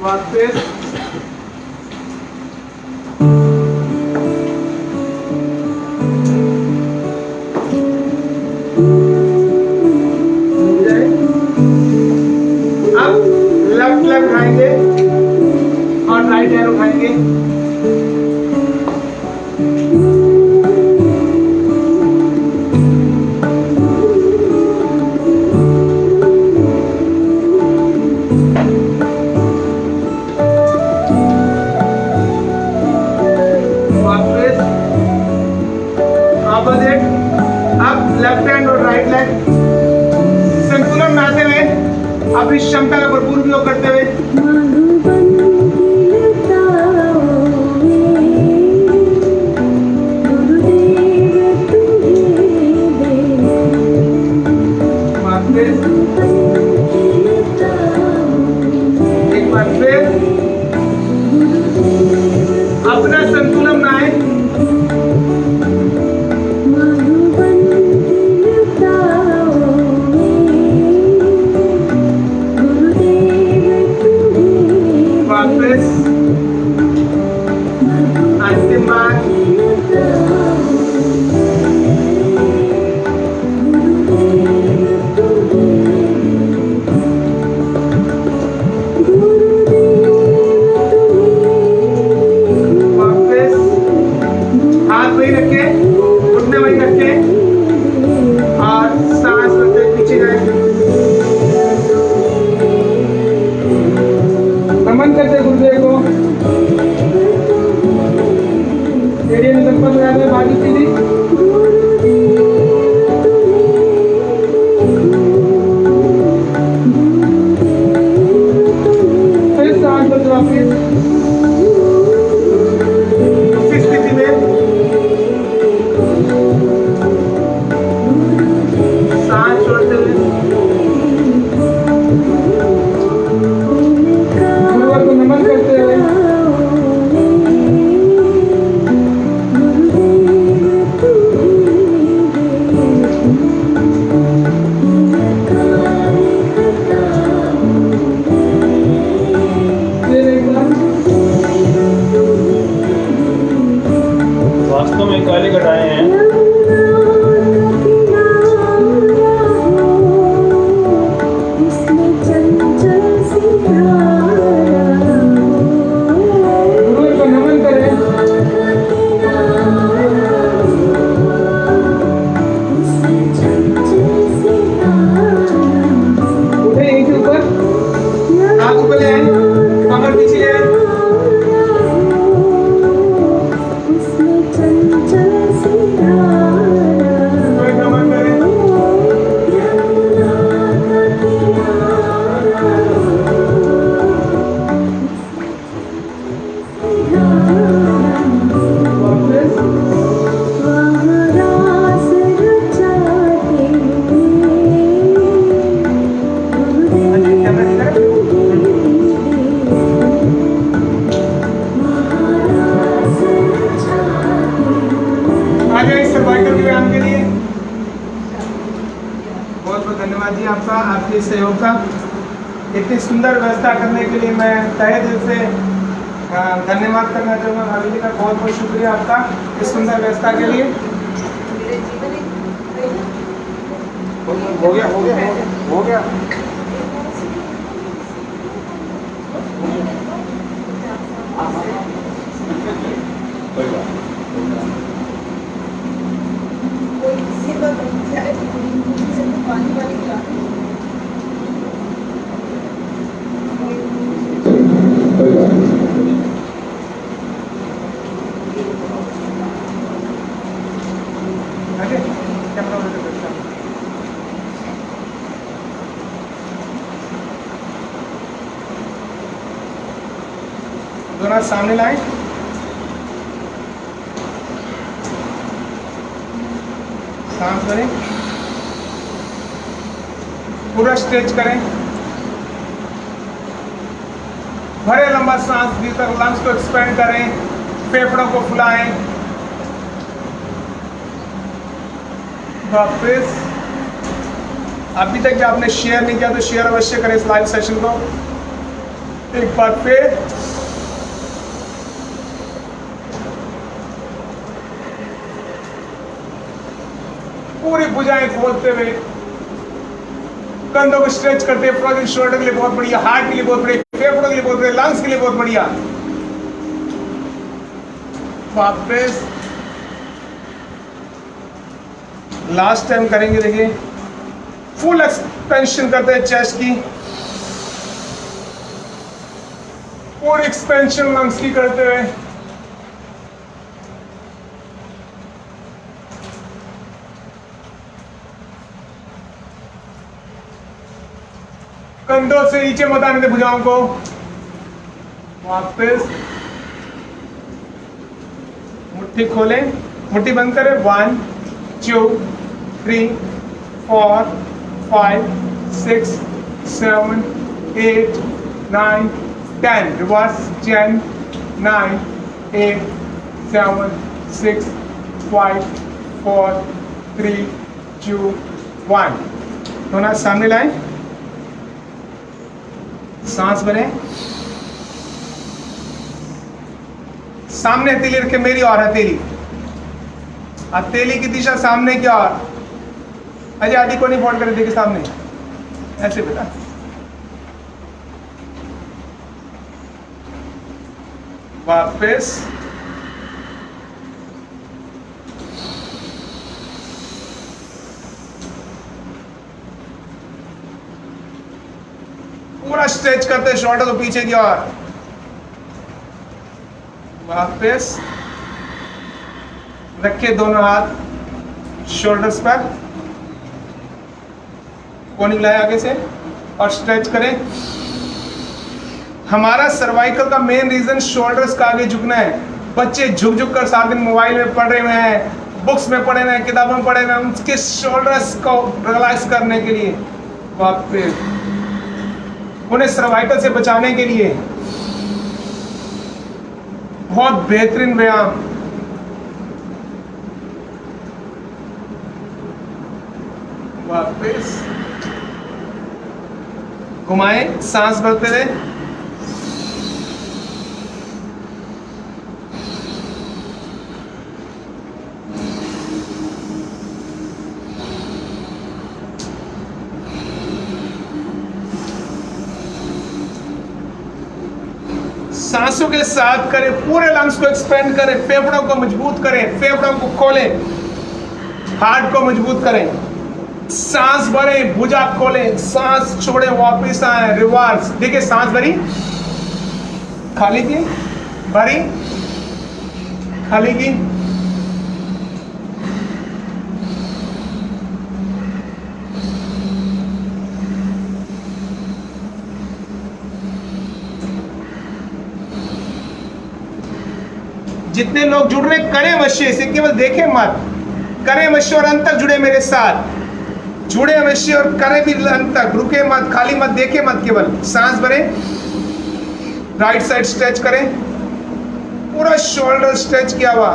वापस अब लेफ्ट लेग उठाएंगे और राइट हैंड उठाएंगे। वापस ऑपोजिट, अब लेफ्ट हैंड और राइट लेग संतुलन में आते हुए अपनी क्षमता का भरपूर उपयोग करते हुए वापस एक बार फिर अपना संतुलन में आए। वापस अंतिम बार वापस हाथ वही रखे, घुटने वही रखे और सांस लेते पीछे जाएंगे। नमन करते गुरुदेव को। एरिया में संपर्क में आते बाजू सीधी, फिर सांस भरते वापिस उसी स्थिति में सांस छोड़ते हुए गुरुवर को नमन करते हुए फिर एक बार वास्तव में काले घटाए हैं। गुरुवर को नमन करें। उठे यहीं से ऊपर, हाथ ऊपर ले आए, कमर पीछे ले आए। कोई नमन करें। वापस कैमरा दिखा रहा है? धन्यवाद जी आपका, आपके सहयोग का। इतनी सुंदर व्यवस्था करने के लिए मैं तहे दिल से धन्यवाद करना चाहूँगा। भाभी जी का बहुत बहुत शुक्रिया आपका इस सुंदर व्यवस्था के लिए। हो गया हो गया हो गया। दोनों हाथ सामने लाएं। सांस भरें, पूरा स्ट्रेच करें, भरे लंबा सांस भीतर, लंग्स को एक्सपेंड करें, फेफड़ों को फुलाएं। वापस अभी तक जो आपने शेयर नहीं किया तो शेयर अवश्य करें इस लाइव सेशन को। एक बार फिर पूरी भुजाएं खोलते हुए, कंधों को स्ट्रेच करते हैं। फ्रोजन शोल्डर के लिए बहुत बढ़िया, हार्ट के लिए बहुत बढ़िया, फेफड़ों के लिए बहुत बढ़िया, लंग्स के लिए बहुत बढ़िया। वापस लास्ट टाइम करेंगे, देखिए फुल एक्सपेंशन करते हैं चेस्ट की, पूरी एक्सपेंशन लंग्स की करते हुए। कंधों से नीचे मत आने दे भुजाओं को। वापस मुट्ठी खोलें, मुट्ठी बंद करें। 1 2 3 4 5 6 7 8 9 10। रिवर्स 10 9 8 7 6 5 4 3 2 1। दोनों हाथ सामने लाएं, सांस भरें, सामने हथेली रखें, मेरी और हथेली, हथेली की दिशा सामने की ओर। अजय आदि को नहीं फोल्ड करें, देखिए सामने ऐसे बेटा। वापस पूरा स्ट्रेच करते, शोल्डर को पीछे की ओर। वापस रखिए दोनों हाथ शोल्डर्स पर, कोनी लाए आगे से और स्ट्रेच करें। हमारा सर्वाइकल का मेन रीजन शोल्डर्स का आगे झुकना है। बच्चे झुक झुक कर सारा दिन मोबाइल में पढ़ रहे हुए हैं, बुक्स में पढ़े हुए हैं, किताबों में पढ़े हुए हैं, उनके शोल्डर्स को रिलैक्स करने के लिए, वापस उन्हें सर्वाइकल से बचाने के लिए बहुत बेहतरीन व्यायाम। वापस घुमाएं, सांस भरते हुए। सांसों के साथ करें, पूरे लंग्स को एक्सपेंड करें, फेफड़ों को मजबूत करें, फेफड़ों को खोलें, हार्ट को मजबूत करें। सांस भरें, भुजा खोलें, सांस छोड़ें, वापस आए, रिवर्स। देखिए सांस भरी, खाली की, भरी, खाली की। जितने लोग जुड़ रहे करें अवश्य, इसे केवल देखें मत, करें अवश्य और अंत तक जुड़े मेरे साथ, जुड़े अवश्य और करें भी अंत तक, रुके मत, खाली मत, देखें मत, केवल सांस भरें, राइट साइड स्ट्रेच करें, पूरा शोल्डर स्ट्रेच किया हुआ,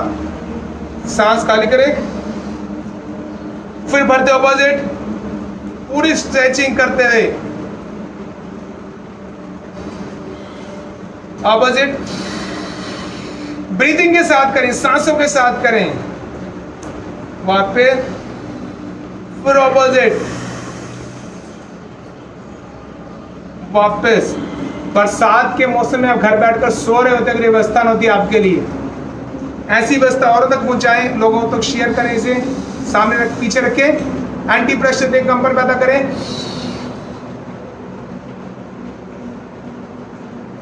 सांस खाली करें, फिर भरते ऑपोजिट, पूरी स्ट्रेचिंग करते हुए ऑपोजिट ब्रीथिंग के साथ करें, सांसों के साथ करें। वापस फिर ऑपोजिट। वापस। बरसात के मौसम में आप घर बैठकर सो रहे होते हैं, अगर ये व्यवस्था न होती आपके लिए, ऐसी व्यवस्था औरों तक पहुंचाएं, लोगों तक शेयर करें, इसे सामने रख, पीछे रखें, एंटी प्रेशर दे, कंपन पैदा करें।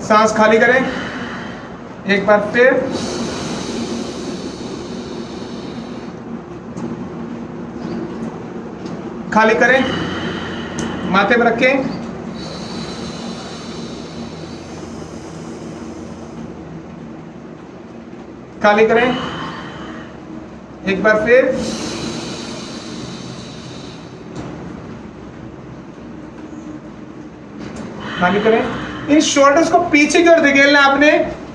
सांस खाली करें एक बार फिर। खाली करें, माथे पर रखें। खाली करें एक बार फिर। खाली करें। इन शोल्डर्स को पीछे की ओर धकेलना आपने,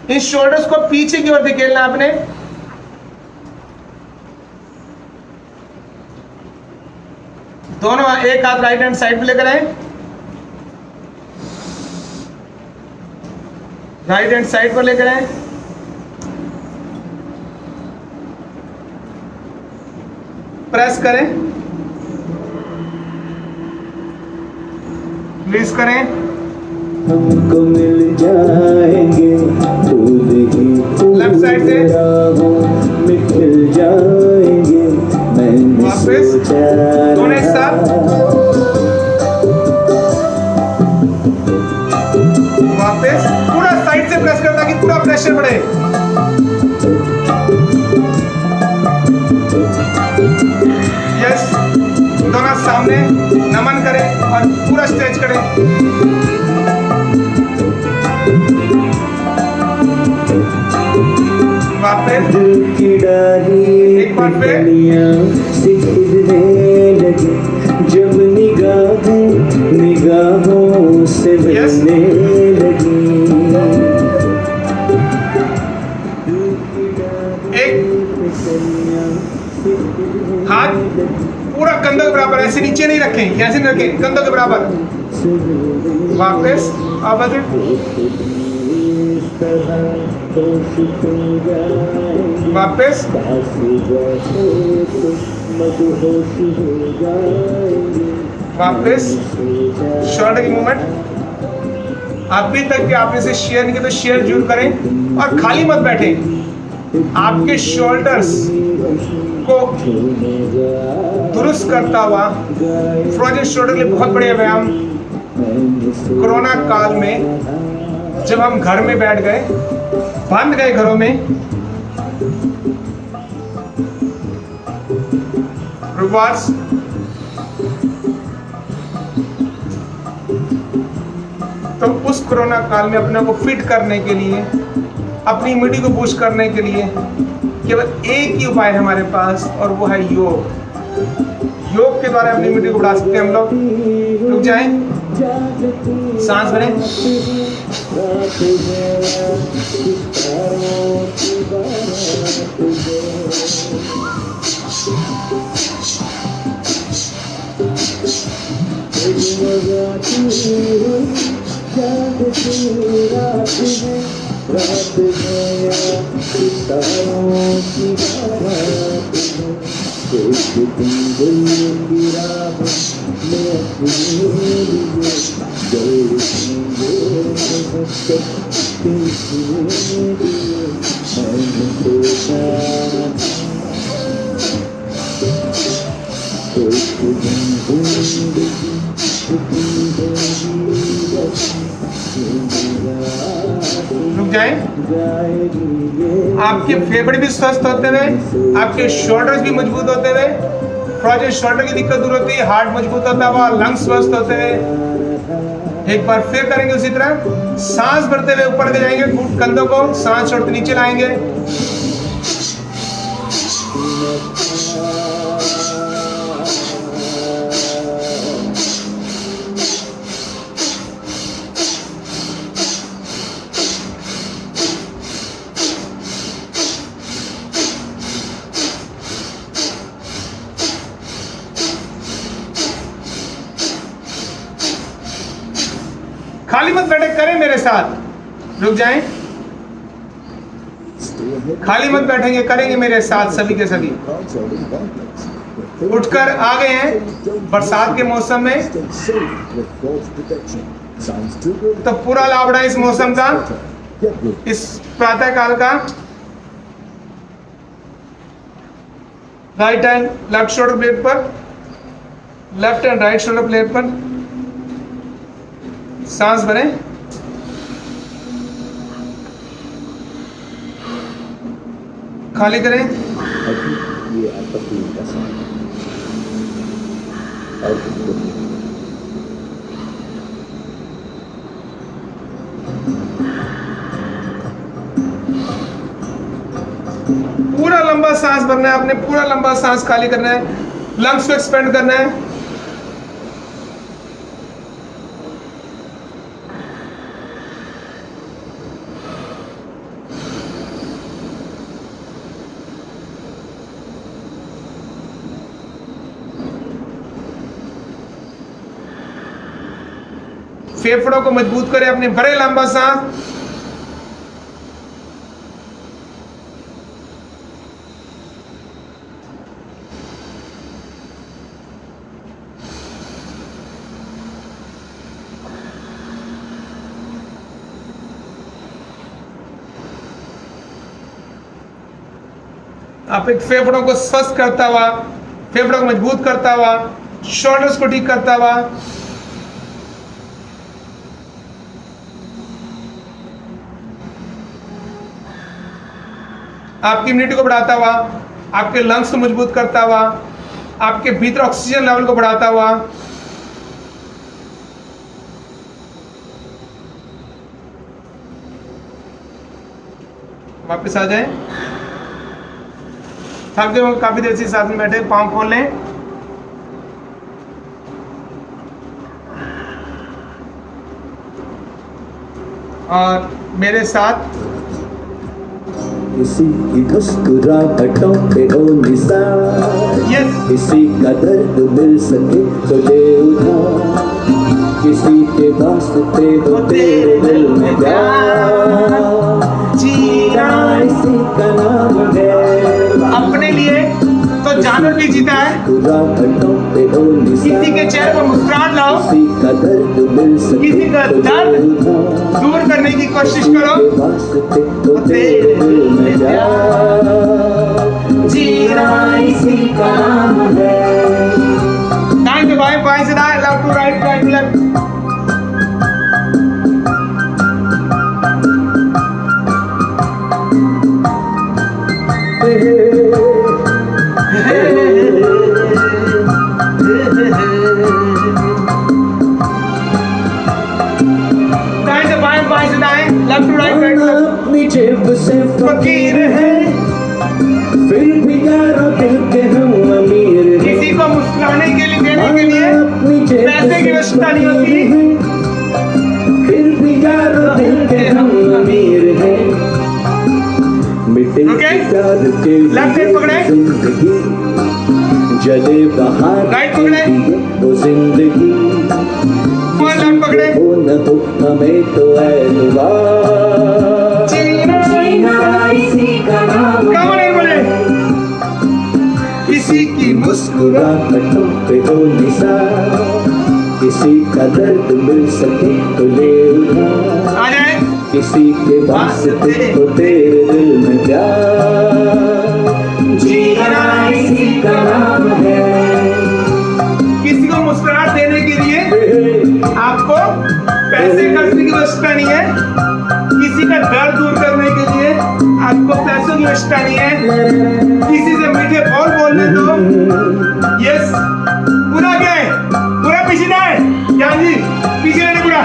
इन शोल्डर्स को पीछे की ओर धकेलना आपने। दोनों, एक हाथ राइट हैंड साइड पे लेकर आए, राइट हैंड साइड पर लेकर आए। प्रेस करें, रिलीज करें। हमको मिल जाएंगे फूल ही लेफ्ट साइड से में खिल जाएंगे। मैंने वापस सोचा दोनों एक साथ। वापस पूरा साइड से प्रेस कर ताकि पूरा प्रेशर बढ़े। यस, दोनों सामने नमन करें और पूरा स्ट्रेच करें। वापस की डाली एक बार फिर। दुनिया से गिरने लगी जब निगाहों से Yes. मिलने लगी। एक हाथ पूरा कंधों के बराबर, ऐसे नीचे नहीं रखें, ऐसे नहीं रखें, कंधों के बराबर। वापस ऑपोजिट। वापस वापस शोल्डर की मूवमेंट। अभी तक कि आपने इसे शेयर नहीं किया तो शेयर जरूर करें और खाली मत बैठें। आपके शोल्डर्स को दुरुस्त करता हुआ फ्रोजन शोल्डर के लिए बहुत बढ़िया व्यायाम। कोरोना काल में जब हम घर में बैठ गए, बंद गए घरों में, रिवर्स तो उस कोरोना काल में अपने को फिट करने के लिए, अपनी इम्यूनिटी को बूस्ट करने के लिए केवल एक ही उपाय है हमारे पास और वो है योग। योग के द्वारा अपनी इम्यूनिटी को बढ़ा सकते हैं हम लोग। रुक जाएं, सांस भरें, रुक जाएं। आपके फेफड़े भी स्वस्थ होते हुए, आपके शोल्डर्स भी मजबूत होते हुए, फ्रोजन शोल्डर की दिक्कत दूर होती है, हार्ट मजबूत होता हुआ, लंग्स स्वस्थ होते हुए। एक बार फिर करेंगे उसी तरह। सांस भरते हुए ऊपर ले जाएंगे कंधों को, सांस छोड़ते नीचे लाएंगे। खाली मत बैठे, करें मेरे साथ, रुक जाएं, खाली मत बैठेंगे, करेंगे मेरे साथ सभी के सभी। उठकर आ गए हैं बरसात के मौसम में, तो पूरा लाभ उठाएं इस मौसम का, इस प्रातः काल का। Right hand left shoulder blade पर, left and right shoulder blade पर सांस भरें। खाली करें। ये आपका फील का साथ और पूरा लंबा सांस भरना है आपने, पूरा लंबा सांस खाली करना है, लंग्स को एक्सपेंड करना है। फेफड़ों को मजबूत करें अपने, भरे लंबा सांस। आप एक फेफड़ों को स्वस्थ करता हुआ, फेफड़ों को मजबूत करता हुआ, शोल्डर्स को ठीक करता हुआ, आपकी इम्यूनिटी को बढ़ाता हुआ, आपके लंग्स को मजबूत करता हुआ, आपके भीतर ऑक्सीजन लेवल को बढ़ाता हुआ। वापस आ जाएं। थक गए होंगे काफी देर से साथ में बैठे, पाँव खोल लें। और मेरे साथ किसी की मुस्कुराहटों पे हो निशान, यस, किसी का दर्द मिल सके तो ले उधार, किसी के वास्ते हो तेरे दिल में प्यार, जीना इसी का नाम है। अपने लिए तो जानवर भी जीता है। मुस्कुराहटों पे हो निशान, किसी के चेहरे पर मुस्कुराहट लाओ, किसी का दर्द मिल सके किसी का तो ले दर्द उधार, दूर करने की कोशिश करो। के वास्ते तो तेरे दिल में प्यार, जीना इसी का नाम है। दाएं से बाएं, बाएं से दाएं, left to right, right to left. दाएं से बाएं, बाएं से दाएं, left to right, right to left. अपनी जेब से फकीर है, फिर भी यारों दिल के हम अमीर हैं। किसी को मुस्कुराने के लिए, देने के लिए अपनी जेब पैसे की आवश्यकता नहीं होती। फिर भी यारों दिल के हम अमीर हैं। मिटे Okay? प्यार के Left hand पकड़े। जिंदगी जले बहार Right पकड़े। वो जिंदगी और लेफ्ट पकड़े। हो न हो हमें तो ऐनुवा, जीना इसी का नाम Come on, everybody. किसी की मुस्कुराहटों पे हो निशान, किसी का दर्द मिल सके तो ले उधार, आ जाए। किसी के वास्ते तो तेरे दिल में प्यार, जीना इसी का नाम है। किसी को मुस्कुराहट देने के लिए आपको पैसे खर्चने की आवश्यकता नहीं है। किसी का दर्द दूर करने के लिए आपको पैसों की आवश्यकता नहीं है। किसी से मीठे बोल बोलने दो। यस, पूरा क्या है? पूरा पीछे ना है क्या जी? पीछे रहने पूरा।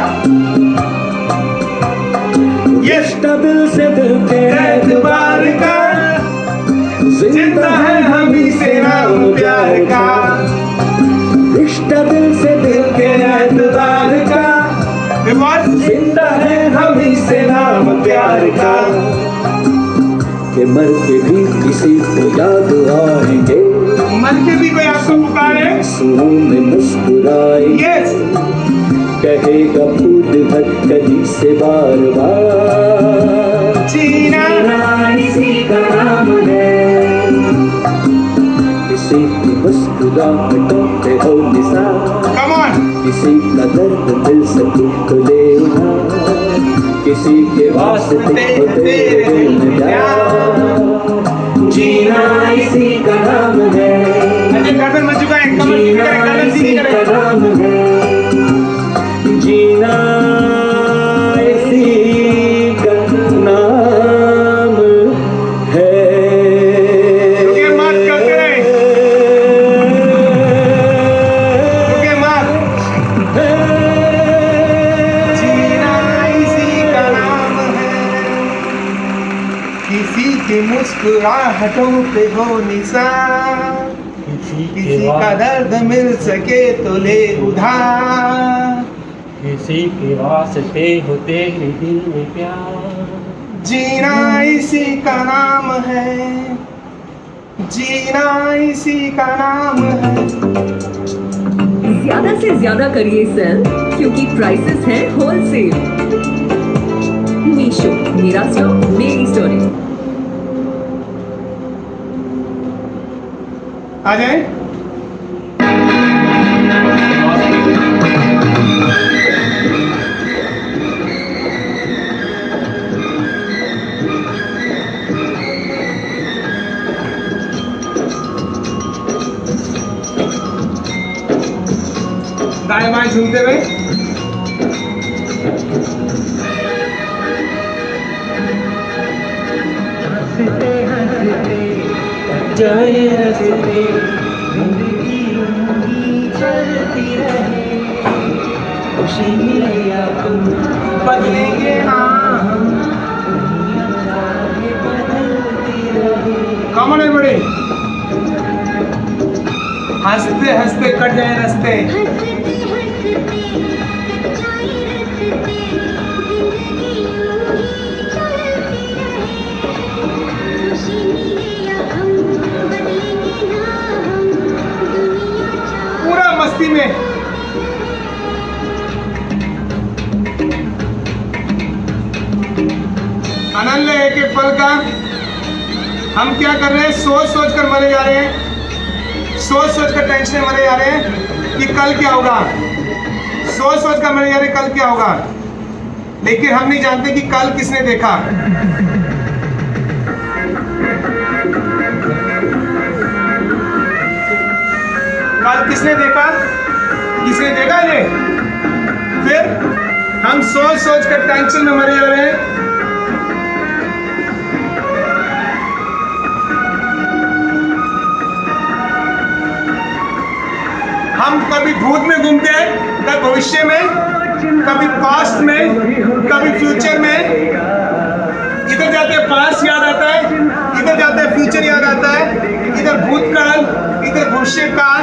यस, दिल से दिल के एतबार का जिंदा है हम ही से नाम प्यार का। रिश्ता दिल से दिल के एतबार का जिंदा है हम ही से नाम प्यार का, कि मर के भी किसी को याद आएंगे, मन के भी कोई आपको पुकारे। आंसुओं में मुस्कुराएंगे, यस, कहेगा खुद भटकती से बार बार जीना इसी का नाम है किसी की मुस्कुराहटों पे हो निसार कम ऑन किसी का दर्द दिल से दुख ले उधार किसी के वास्ते हो तेरे दिल में प्यार जीना इसी का नाम है अजय गर्दन मच चुका है कमर सीधी करें गर्दन सीधी करें नाम है जीना इसी का नाम है रुकिए मत करते रहे रुकिए मत जीना इसी का नाम है किसी की मुस्कुराहटों पे हो निशान किसी का दर्द मिल सके तो ले उधार किसी के वास्ते हो तेरे दिल में प्यार जीना इसी का नाम है जीना इसी का नाम है ज्यादा से ज्यादा करिए सेल क्योंकि प्राइसेस हैं होलसेल। मीशो, मेरा स्टॉक मेरी स्टोरी। आ जाए दाएं बाएं झूमते हुए जाए रस्ते जिंदगी चलती रहे खुशी मिले या तुम बदलेंगे ना बदलती रहे कॉमन है बड़े हंसते हंसते कट जाए रास्ते पूरा मस्ती में आनंद ले एक एक पल का। हम क्या कर रहे हैं सोच सोच कर मरे जा रहे हैं सोच सोच कर टेंशन में मरे जा रहे हैं कि कल क्या होगा सोच सोच कर मरे जा रहे हैं कल क्या होगा लेकिन हम नहीं जानते कि कल किसने देखा कल किसने देखा ये फिर हम सोच सोच कर टेंशन में मरे जा रहे हैं हम कभी भूत में घूमते हैं कभी भविष्य में कभी पास्ट में कभी फ्यूचर में इधर जाते हैं पास्ट याद आता है इधर जाते हैं फ्यूचर याद आता है इधर भूतकाल इधर भविष्यकाल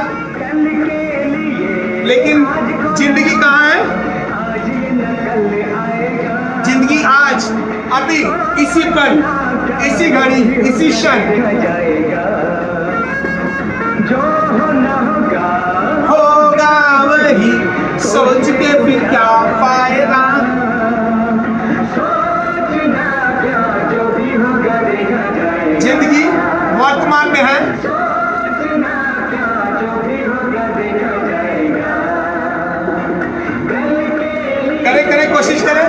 लेकिन जिंदगी कहाँ है जिंदगी आज अभी इसी पल इसी घड़ी इसी क्षण होगा वही सोच के भी क्या फायदा जिंदगी वर्तमान में है करें कोशिश करें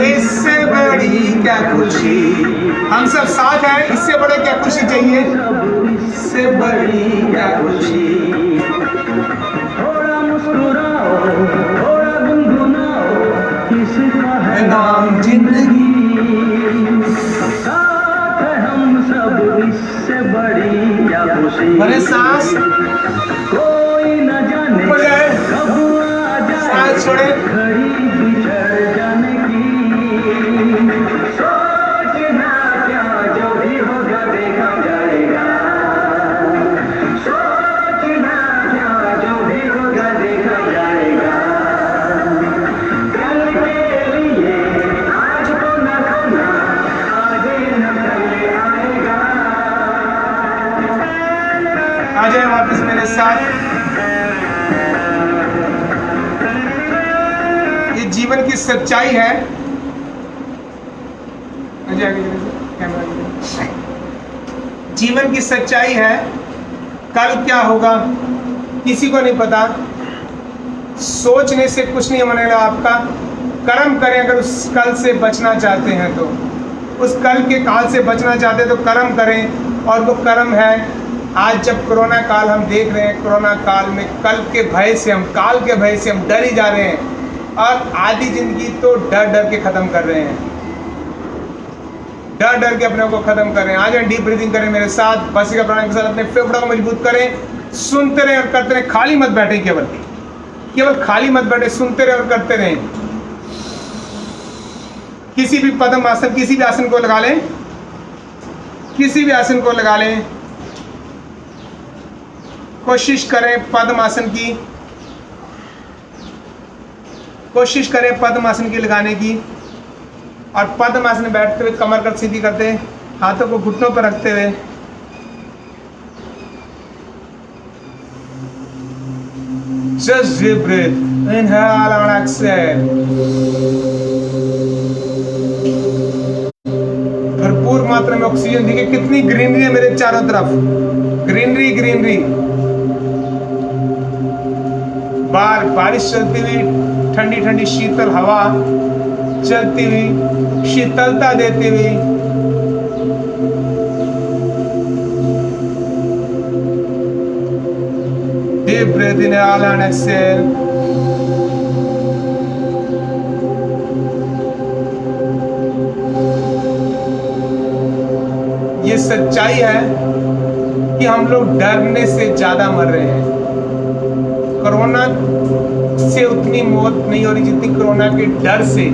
इससे बड़ी क्या खुशी हम सब साथ हैं इससे बड़े क्या खुशी चाहिए इससे बड़ी क्या खुशी थोड़ा मुस्कुराओ थोड़ा गुनगुनाओ किसका है नाम जिंदगी साथ है हम सब इससे बड़ी क्या खुशी भरे सांस कोई न जाने ऊपर जाए कब आ जाए सांस छोड़े घड़ी बिछड़ जाने की मेरे साथ। ये जीवन की सच्चाई है। जीवन की सच्चाई है। कल क्या होगा किसी को नहीं पता। सोचने से कुछ नहीं बनेगा आपका। कर्म करें अगर उस कल से बचना चाहते हैं तो, उस कल के काल से बचना चाहते हैं तो कर्म करें। और वो कर्म है, आज जब कोरोना काल हम देख रहे हैं, कोरोना काल में कल के भय से हम, काल के भय से हम डर ही जा रहे हैं और आधी जिंदगी तो डर डर के ख़त्म कर रहे हैं। डर डर के अपने को ख़त्म कर रहे हैं। आज हम डीप ब्रीदिंग करें मेरे साथ, भस्त्रिका प्राणायाम के साथ अपने फेफड़ों को मजबूत करें। सुनते रहें और करते रहें, खाली मत बैठे, केवल खाली मत बैठे, सुनते रहें और करते रहें। किसी भी पद्म आसन, किसी भी आसन को लगा लें, किसी भी आसन को लगा लें। कोशिश करें पद्म आसन की, कोशिश करें पद्म आसन की लगाने की। और पद्म आसन में बैठते हुए कमर कर सीधी करते, हाथों को घुटनों पर रखते हुए just deep breath, inhale and exhale। भरपूर मात्रा में ऑक्सीजन। देखिए कितनी ग्रीनरी है मेरे चारों तरफ, ग्रीनरी ग्रीनरी। बाहर बारिश चलती हुई, ठंडी ठंडी शीतल हवा चलती हुई, शीतलता देती हुई। Deep breath in, inhale and exhale। ये सच्चाई है कि हम लोग डरने से ज्यादा मर रहे हैं। कोरोना से उतनी मौत नहीं हो रही जितनी कोरोना के डर से।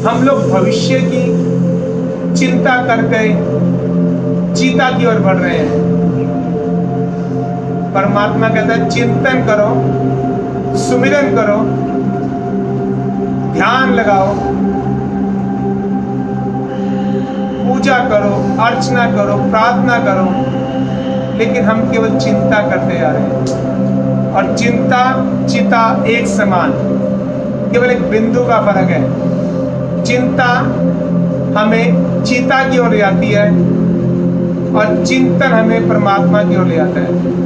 हम लोग भविष्य की चिंता करके चीता की ओर बढ़ रहे हैं। परमात्मा कहता है चिंतन करो, सुमिरन करो, ध्यान लगाओ, पूजा करो, अर्चना करो, प्रार्थना करो। लेकिन हम केवल चिंता करते जा रहे हैं। और चिंता चिता एक समान, केवल एक बिंदु का फर्क है। चिंता हमें चीता की ओर ले जाती है और चिंतन हमें परमात्मा की ओर ले जाता है।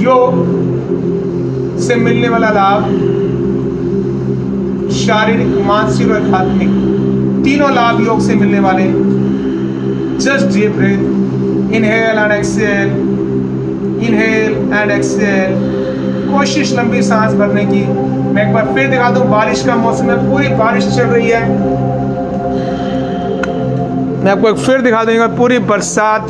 योग से मिलने वाला लाभ शारीरिक, मानसिक और आध्यात्मिक, तीनों लाभ योग से मिलने वाले। Just deep breath, inhale and exhale, inhale and exhale. कोशिश लंबी सांस भरने की। मैं एक बार फिर दिखा दूं, बारिश का मौसम है, पूरी बारिश चल रही है। मैं आपको एक फिर दिखा दूंगा, पूरी बरसात।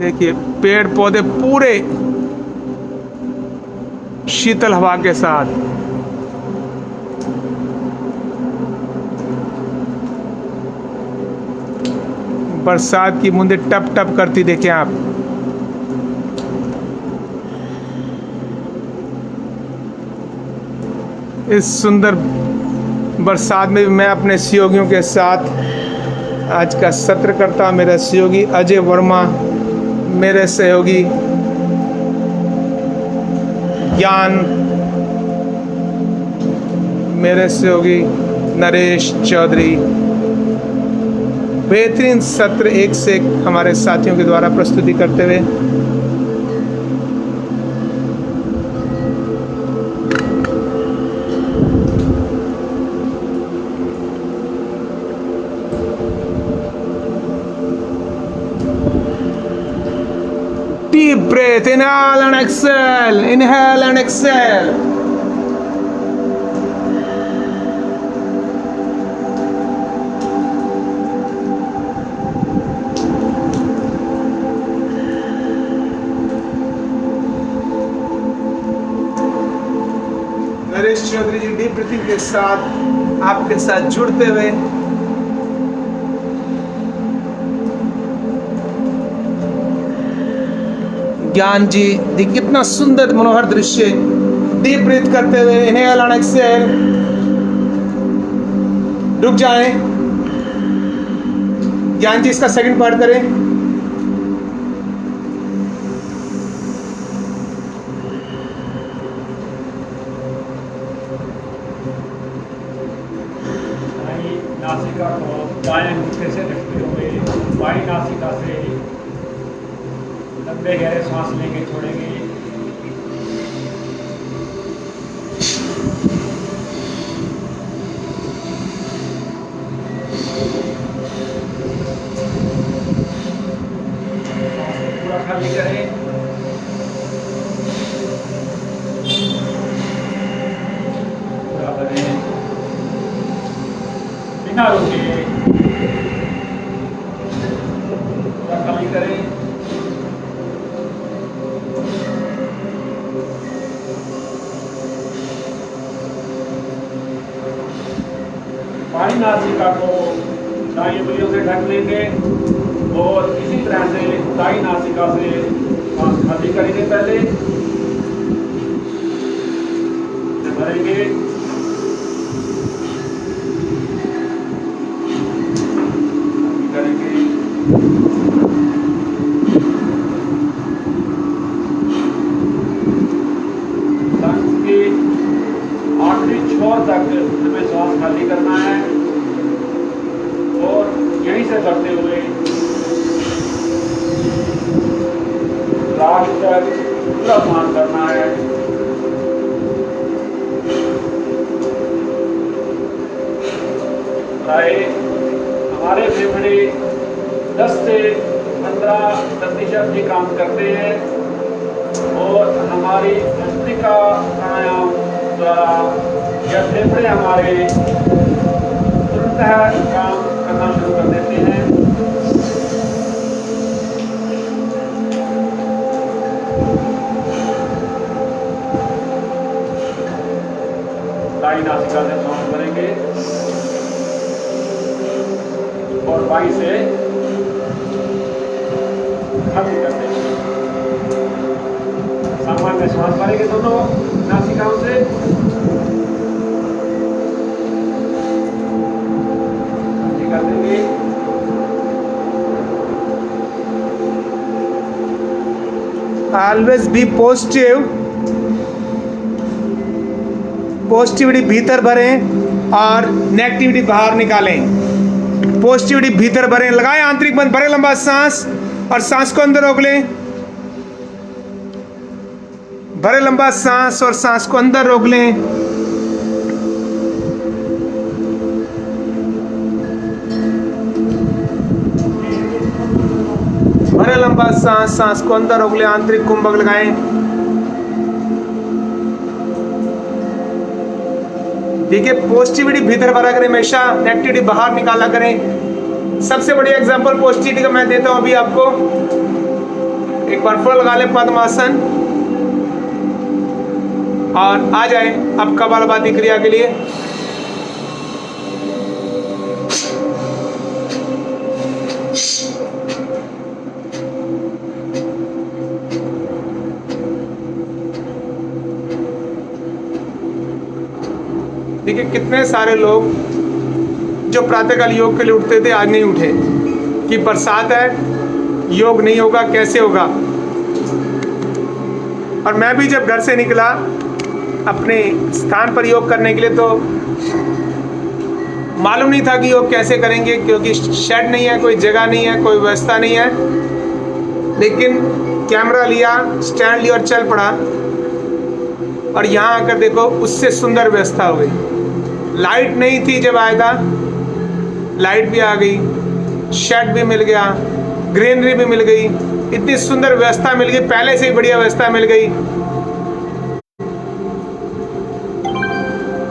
देखिए पेड़ पौधे पूरे शीतल हवा के साथ। बरसात की बूंदें टप टप करती देखें आप। इस सुंदर बरसात में भी मैं अपने सहयोगियों के साथ आज का सत्र करता हूँ। मेरा सहयोगी अजय वर्मा, मेरे सहयोगी ज्ञान, मेरे सहयोगी नरेश चौधरी। बेहतरीन सत्र एक से एक हमारे साथियों के द्वारा प्रस्तुति करते हुए deep breath, inhale and exhale, inhale and exhale। Naresh Chaudhary ji deep breathing के साथ आपके साथ जुड़ते हुए ज्ञान जी, देखिए कितना सुंदर मनोहर दृश्य डीप ब्रीथ करते हुए इनहेल एंड एक्सहेल। रुक जाएं, ज्ञान जी इसका सेकंड पार्ट करें। दाई नासिका को दाएं अंगूठे से रखते हुए बाई नासिका से लंबे गहरे सांस लेंगे, छोड़ेंगे। पूरा खाली करें। पूरा करें बिना रुके। पूरा खाली करें। बाई नासिका को दाई उंगलियों से ढक लेंगे और इसी तरह से दाई नासिका से सांस खाली करेंगे। पहले भरेंगे, करेंगे। लंग्स के आखिरी छोर तक हमें सांस खाली करना है और यहीं से करते हुए लास्ट तक पूरा सांस करना है। प्राय हमारे फेफड़े 10 से 15% ही काम करते हैं और हमारी भस्त्रिका प्राणायाम द्वारा यह फेफड़े हमारे तुरंत काम करना शुरू कर देते हैं। दाई नासिका से सांस भरेंगे और बाई से खाली कर देंगे। सामान्य श्वास भरेंगे दोनों नासिकाओं से। खाली कर देंगे। Always be positive. पॉजिटिविटी भीतर भरें और नेगेटिविटी बाहर निकालें। पॉजिटिविटी भीतर भरें, लगाएं आंतरिक बंद, भरें लंबा सांस और सांस को अंदर रोक लें। भरे लंबा सांस और सांस को अंदर रोक लें। भरे लंबा सांस, सांस को अंदर रोक लें। आंतरिक कुंभक लगाएं। ठीक है, पॉजिटिविटी भीतर भरा करें, हमेशा नेगेटिविटी बाहर निकाला करें। सबसे बड़ी एग्जांपल पॉजिटिविटी का मैं देता हूं अभी आपको। एक बार फुल लगा लें पद्मासन और आ जाए अब कपालभाति क्रिया के लिए। देखिए कितने सारे लोग जो प्रातःकाल योग के लिए उठते थे आज नहीं उठे कि बरसात है, योग नहीं होगा, कैसे होगा। और मैं भी जब घर से निकला अपने स्थान पर योग करने के लिए तो मालूम नहीं था कि योग कैसे करेंगे, क्योंकि शेड नहीं है, कोई जगह नहीं है, कोई व्यवस्था नहीं है। लेकिन कैमरा लिया, स्टैंड लिया और चल पड़ा। और यहाँ आकर देखो उससे सुंदर व्यवस्था हो गई। लाइट नहीं थी जब आया था, लाइट भी आ गई, शेड भी मिल गया, ग्रीनरी भी मिल गई, इतनी सुंदर व्यवस्था मिल गई, पहले से ही बढ़िया व्यवस्था मिल गई।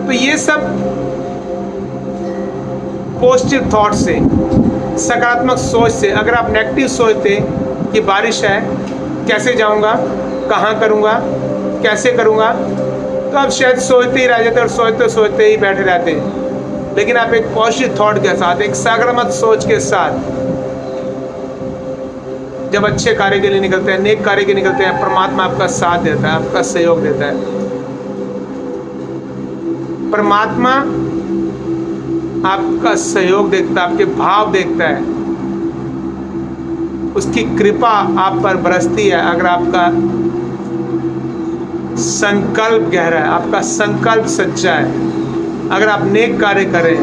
तो ये सब पॉजिटिव थॉट से, सकारात्मक सोच से। अगर आप नेगेटिव सोचते कि बारिश है, कैसे जाऊंगा, कहाँ करूंगा, कैसे करूंगा, तो आप शायद सोचते ही रह जाते और सोचते सोचते ही बैठे रहते। लेकिन आप एक पॉजिटिव थॉट के साथ, एक सकारात्मक सोच के साथ जब अच्छे कार्य के लिए निकलते हैं, नेक कार्य के निकलते हैं, परमात्मा आपका साथ देता है, आपका सहयोग देता है। परमात्मा आपका सहयोग देखता है, आपके भाव देखता है, उसकी कृपा आप पर बरसती है अगर आपका संकल्प गहरा है, आपका संकल्प सच्चा है। अगर आप नेक कार्य करें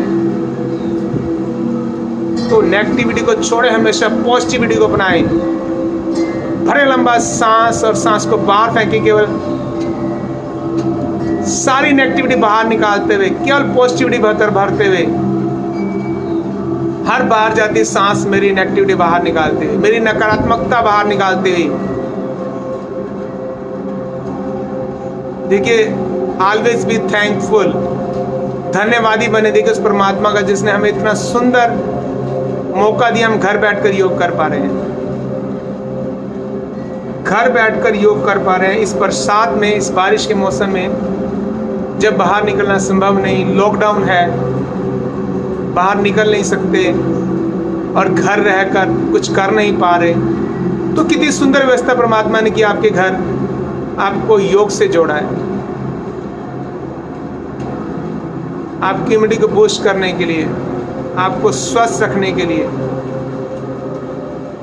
तो नेगेटिविटी को छोड़े, हमेशा पॉजिटिविटी को अपनाएं। भरे लंबा सांस और सांस को बाहर फेंके, केवल सारी नेगेटिविटी बाहर निकालते हुए केवल पॉजिटिविटी भरते हुए। हर बार जाती सांस मेरी नेगेटिविटी बाहर निकालते हुए, मेरी नकारात्मकता बाहर निकालते हुए। देखिए, ऑलवेज बी थैंकफुल, धन्यवादी बने। देखिए उस परमात्मा का जिसने हमें इतना सुंदर मौका दिया, हम घर बैठकर योग कर पा रहे हैं, घर बैठकर योग कर पा रहे हैं। इस बरसात में, इस बारिश के मौसम में, जब बाहर निकलना संभव नहीं, लॉकडाउन है, बाहर निकल नहीं सकते और घर रहकर कुछ कर नहीं पा रहे, तो कितनी सुंदर व्यवस्था परमात्मा ने की। आपके घर आपको योग से जोड़ा है, आपकी इम्यूनिटी को बूस्ट करने के लिए, आपको स्वस्थ रखने के लिए,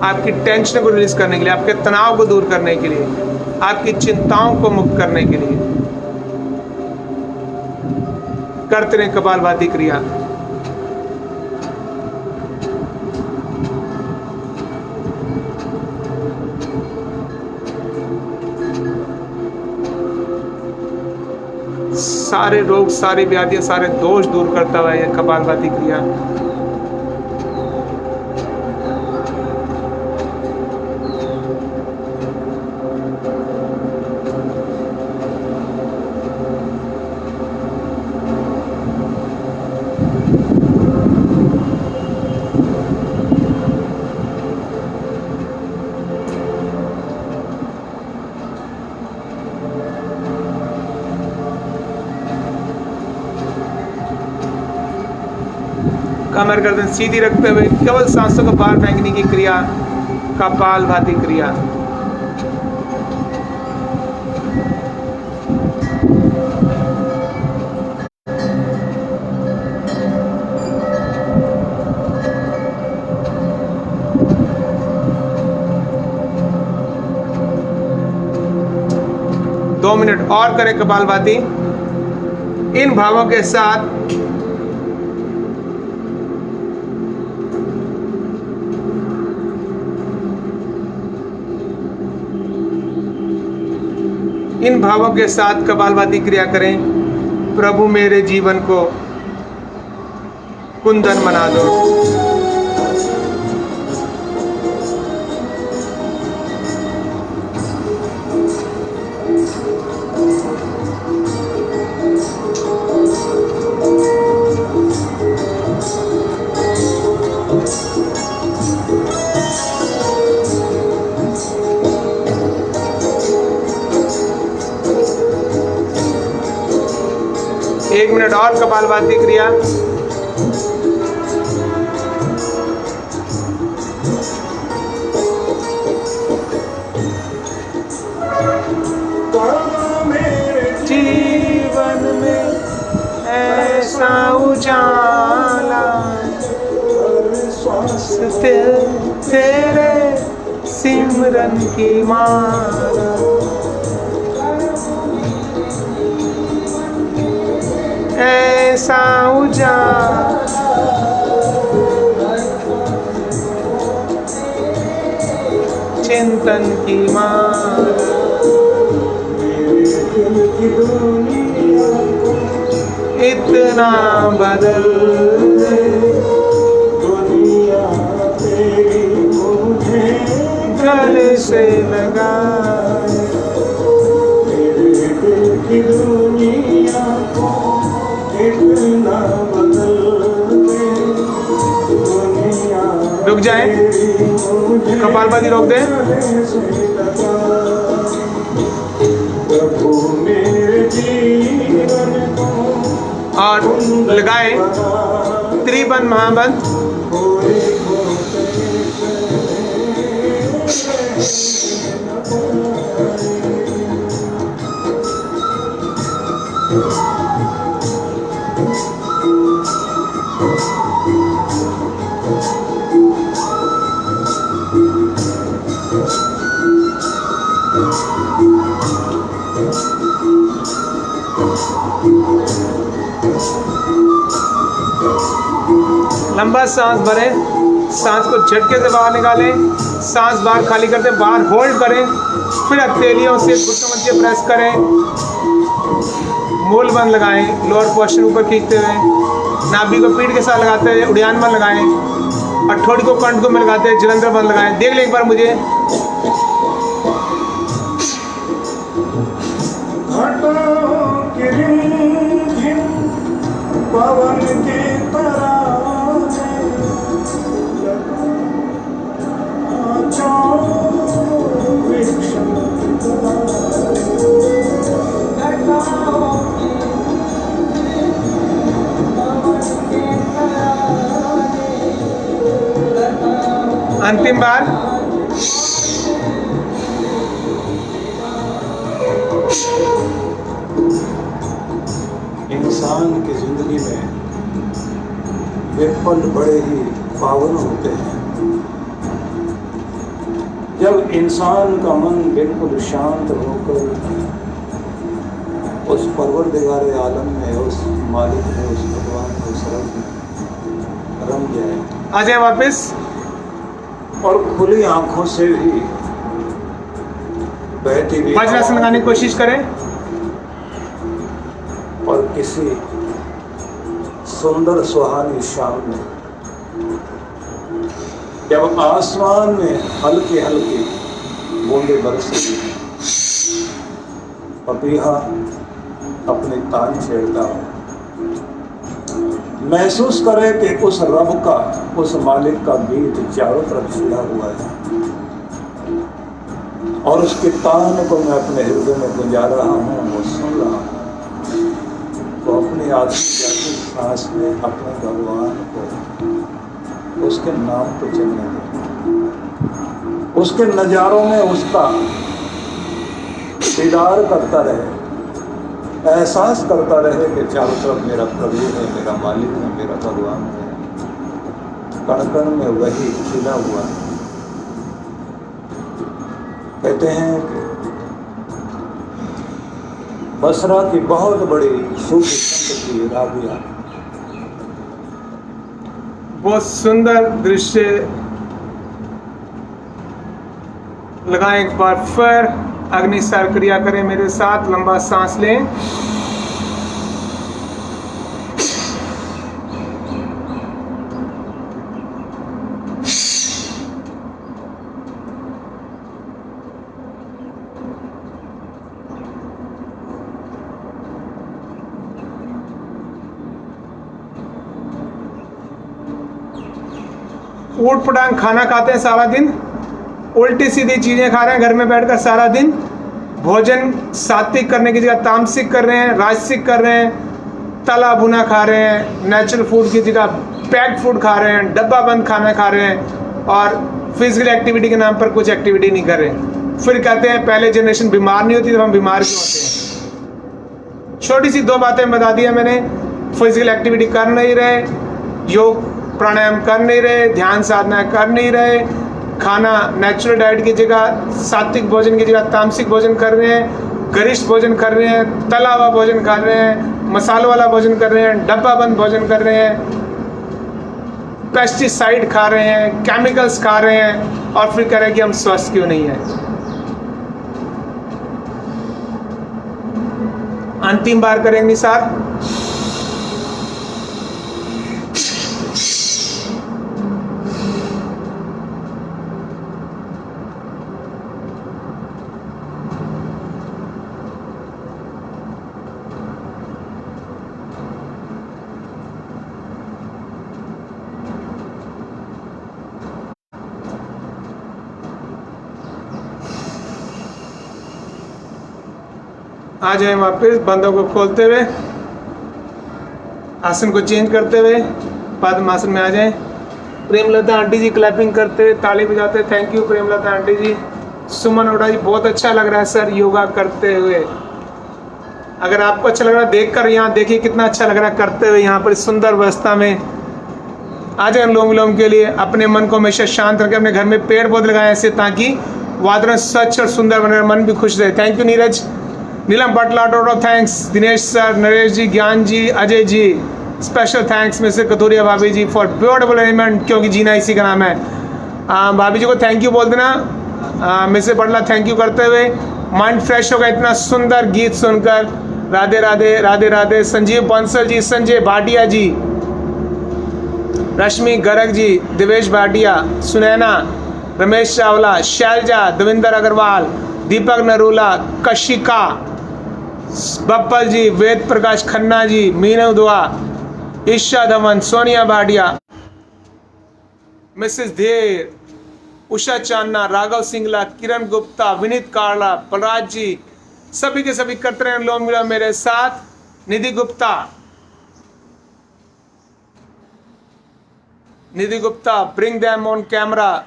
आपकी टेंशन को रिलीज करने के लिए, आपके तनाव को दूर करने के लिए, आपकी चिंताओं को मुक्त करने के लिए। करते रहे कपालभाति क्रिया। सारे रोग, सारी व्याधियां, सारे दोष दूर करता हुआ यह कपालभाति क्रिया। कमर गर्दन सीधी रखते हुए केवल सांसों को बाहर फेंकने की क्रिया, कपालभाति क्रिया। दो मिनट और करें कपालभाति। इन भावों के साथ कपालभाति क्रिया करें। प्रभु मेरे जीवन को कुंदन बना दो। एक मिनट और कपालभाति क्रिया। जीवन में ऐसा उजाला, तेरे सिमरन की माला, ऐसा उजाला, चिंतन की माला, इतना बदल दे गले से लगा, रुक जाए, कपालभाति रोक दें और लगाए त्रिबंध महाबंध। लंबा सांस भरें, सांस को झटके से बाहर निकालें, सांस बाहर खाली करते बाहर होल्ड करें, फिर हथेलियों से घुटनों मध्य प्रेस करें, मूल बंद लगाएं, लोअर पोर्शन ऊपर खींचते हुए, नाभि को पीठ के साथ लगाते हुए उड़ान बंद लगाएं, और ठोड़ी को कंठ को में लगाते हुए जलंधर बंद लगाएं। देख लें एक बार मुझे। घाटों की रिमझिम पवन की तराने अंतिम बार। इंसान की जिंदगी में वे पल बड़े ही पावन होते हैं जब इंसान का मन बिल्कुल शांत होकर उस परवरदिगार आलम में, उस मालिक में, उस भगवान में, उस रब में रम जाए। आ जाए वापस। और खुली आंखों से भी बहती हुई वज्रासन लगाने की कोशिश करें। और किसी सुंदर सुहानी शाम में जब आसमान में हल्की हल्की बूंदे बरसेगी, पपीहा अपने तान छेड़ता हो, महसूस करे कि उस रब का, उस मालिक का गीत चारों तरफ छिड़ा हुआ है और उसके तान को मैं अपने हृदय में गुंजा रहा हूँ, वो सुन रहा हूँ। तो अपनी आखिरी जाती सांस में अपने भगवान को, उसके नाम को चलने दे, उसके नज़ारों में उसका दीदार करता रहे, एहसास करता रहे कि चारों तरफ मेरा प्रभु है, मेरा मालिक है, मेरा भगवान है, कण कण में वही खिला हुआ है। कहते हैं कि बसरा की बहुत बड़ी सूफी संत थी राबिया। बहुत सुंदर दृश्य लगाएं। एक बार फिर अग्निसार क्रिया करें मेरे साथ। लंबा सांस लें। ऊट पटांग खाना खाते हैं सारा दिन, उल्टी सीधी चीजें खा रहे हैं घर में बैठकर सारा दिन, भोजन सात्विक करने की जगह तामसिक कर रहे हैं, राजसिक कर रहे हैं, तला भुना खा रहे हैं, नेचुरल फूड की जगह पैक्ड फूड खा रहे हैं, डब्बा बंद खाना खा रहे हैं और फिजिकल एक्टिविटी के नाम पर कुछ एक्टिविटी नहीं कर रहे। फिर कहते हैं पहले जनरेशन बीमार नहीं होती, तो हम बीमार क्यों होते हैं। छोटी सी दो बातें बता दिया मैंने। फिजिकल एक्टिविटी कर नहीं रहे, योग प्राणायाम कर नहीं रहे, ध्यान साधना कर नहीं रहे, खाना नेचुरल डाइट की जगह सात्विक भोजन की जगह तामसिक भोजन कर रहे हैं, गरिष्ठ भोजन कर रहे हैं, तला हुआ भोजन कर रहे हैं, मसालों वाला भोजन कर रहे हैं, डब्बा बंद भोजन कर रहे हैं, पेस्टिसाइड खा रहे हैं, केमिकल्स खा रहे हैं और फिर कह रहे हैं कि हम स्वस्थ क्यों नहीं है। अंतिम बार करेंगे सर। आ जाए वापस, बंदों को खोलते हुए, आसन को चेंज करते हुए पद्मासन में आ जाएं। प्रेमलता आंटी जी क्लैपिंग करते हुए, ताली बजाते हुए, thank you Premlata aunty ji. Suman Oda ji बहुत अच्छा लग रहा है सर योगा करते हुए। अगर आपको अच्छा लग रहा है देखकर, यहाँ देखिए कितना अच्छा लग रहा है करते हुए यहाँ पर सुंदर अवस्था में। आ जाए अनुलोम विलोम के लिए। अपने मन को हमेशा शांत रखें। अपने घर में पेड़ पौधे लगाएं ऐसे ताकि वातावरण स्वच्छ और सुंदर बने, मन भी खुश रहे। Thank you Neeraj. नीलम बटला, टोटो thanks, Dinesh sir, Naresh ji, Gyan ji, Ajay ji, special thanks mister Katuria भाभी जी फॉर ब्यूटीफुल अरेंजमेंट, क्योंकि जीना इसी का नाम है। भाभी जी को थैंक यू बोल देना। मिस्टर बटला थैंक यू करते हुए। माइंड फ्रेश होगा इतना सुंदर गीत सुनकर। राधे राधे राधे राधे। संजीव बंसल जी, संजय भाटिया जी, रश्मि गर्ग जी, दिवेश भाटिया, सुनैना, रमेश चावला, शैलजा, दविंदर अग्रवाल, दीपक नरूला, कशिका, बप्पल जी, वेद प्रकाश खन्ना जी, मीनू दुआ, ईशा धवन, सोनिया भाटिया, मिसेस धेर, उषा चांदना, राघव सिंगला, किरण गुप्ता, विनीत कार्ला, बलराज जी, सभी के सभी करते रहे लोग मिला मेरे साथ। Nidhi Gupta, bring them on camera,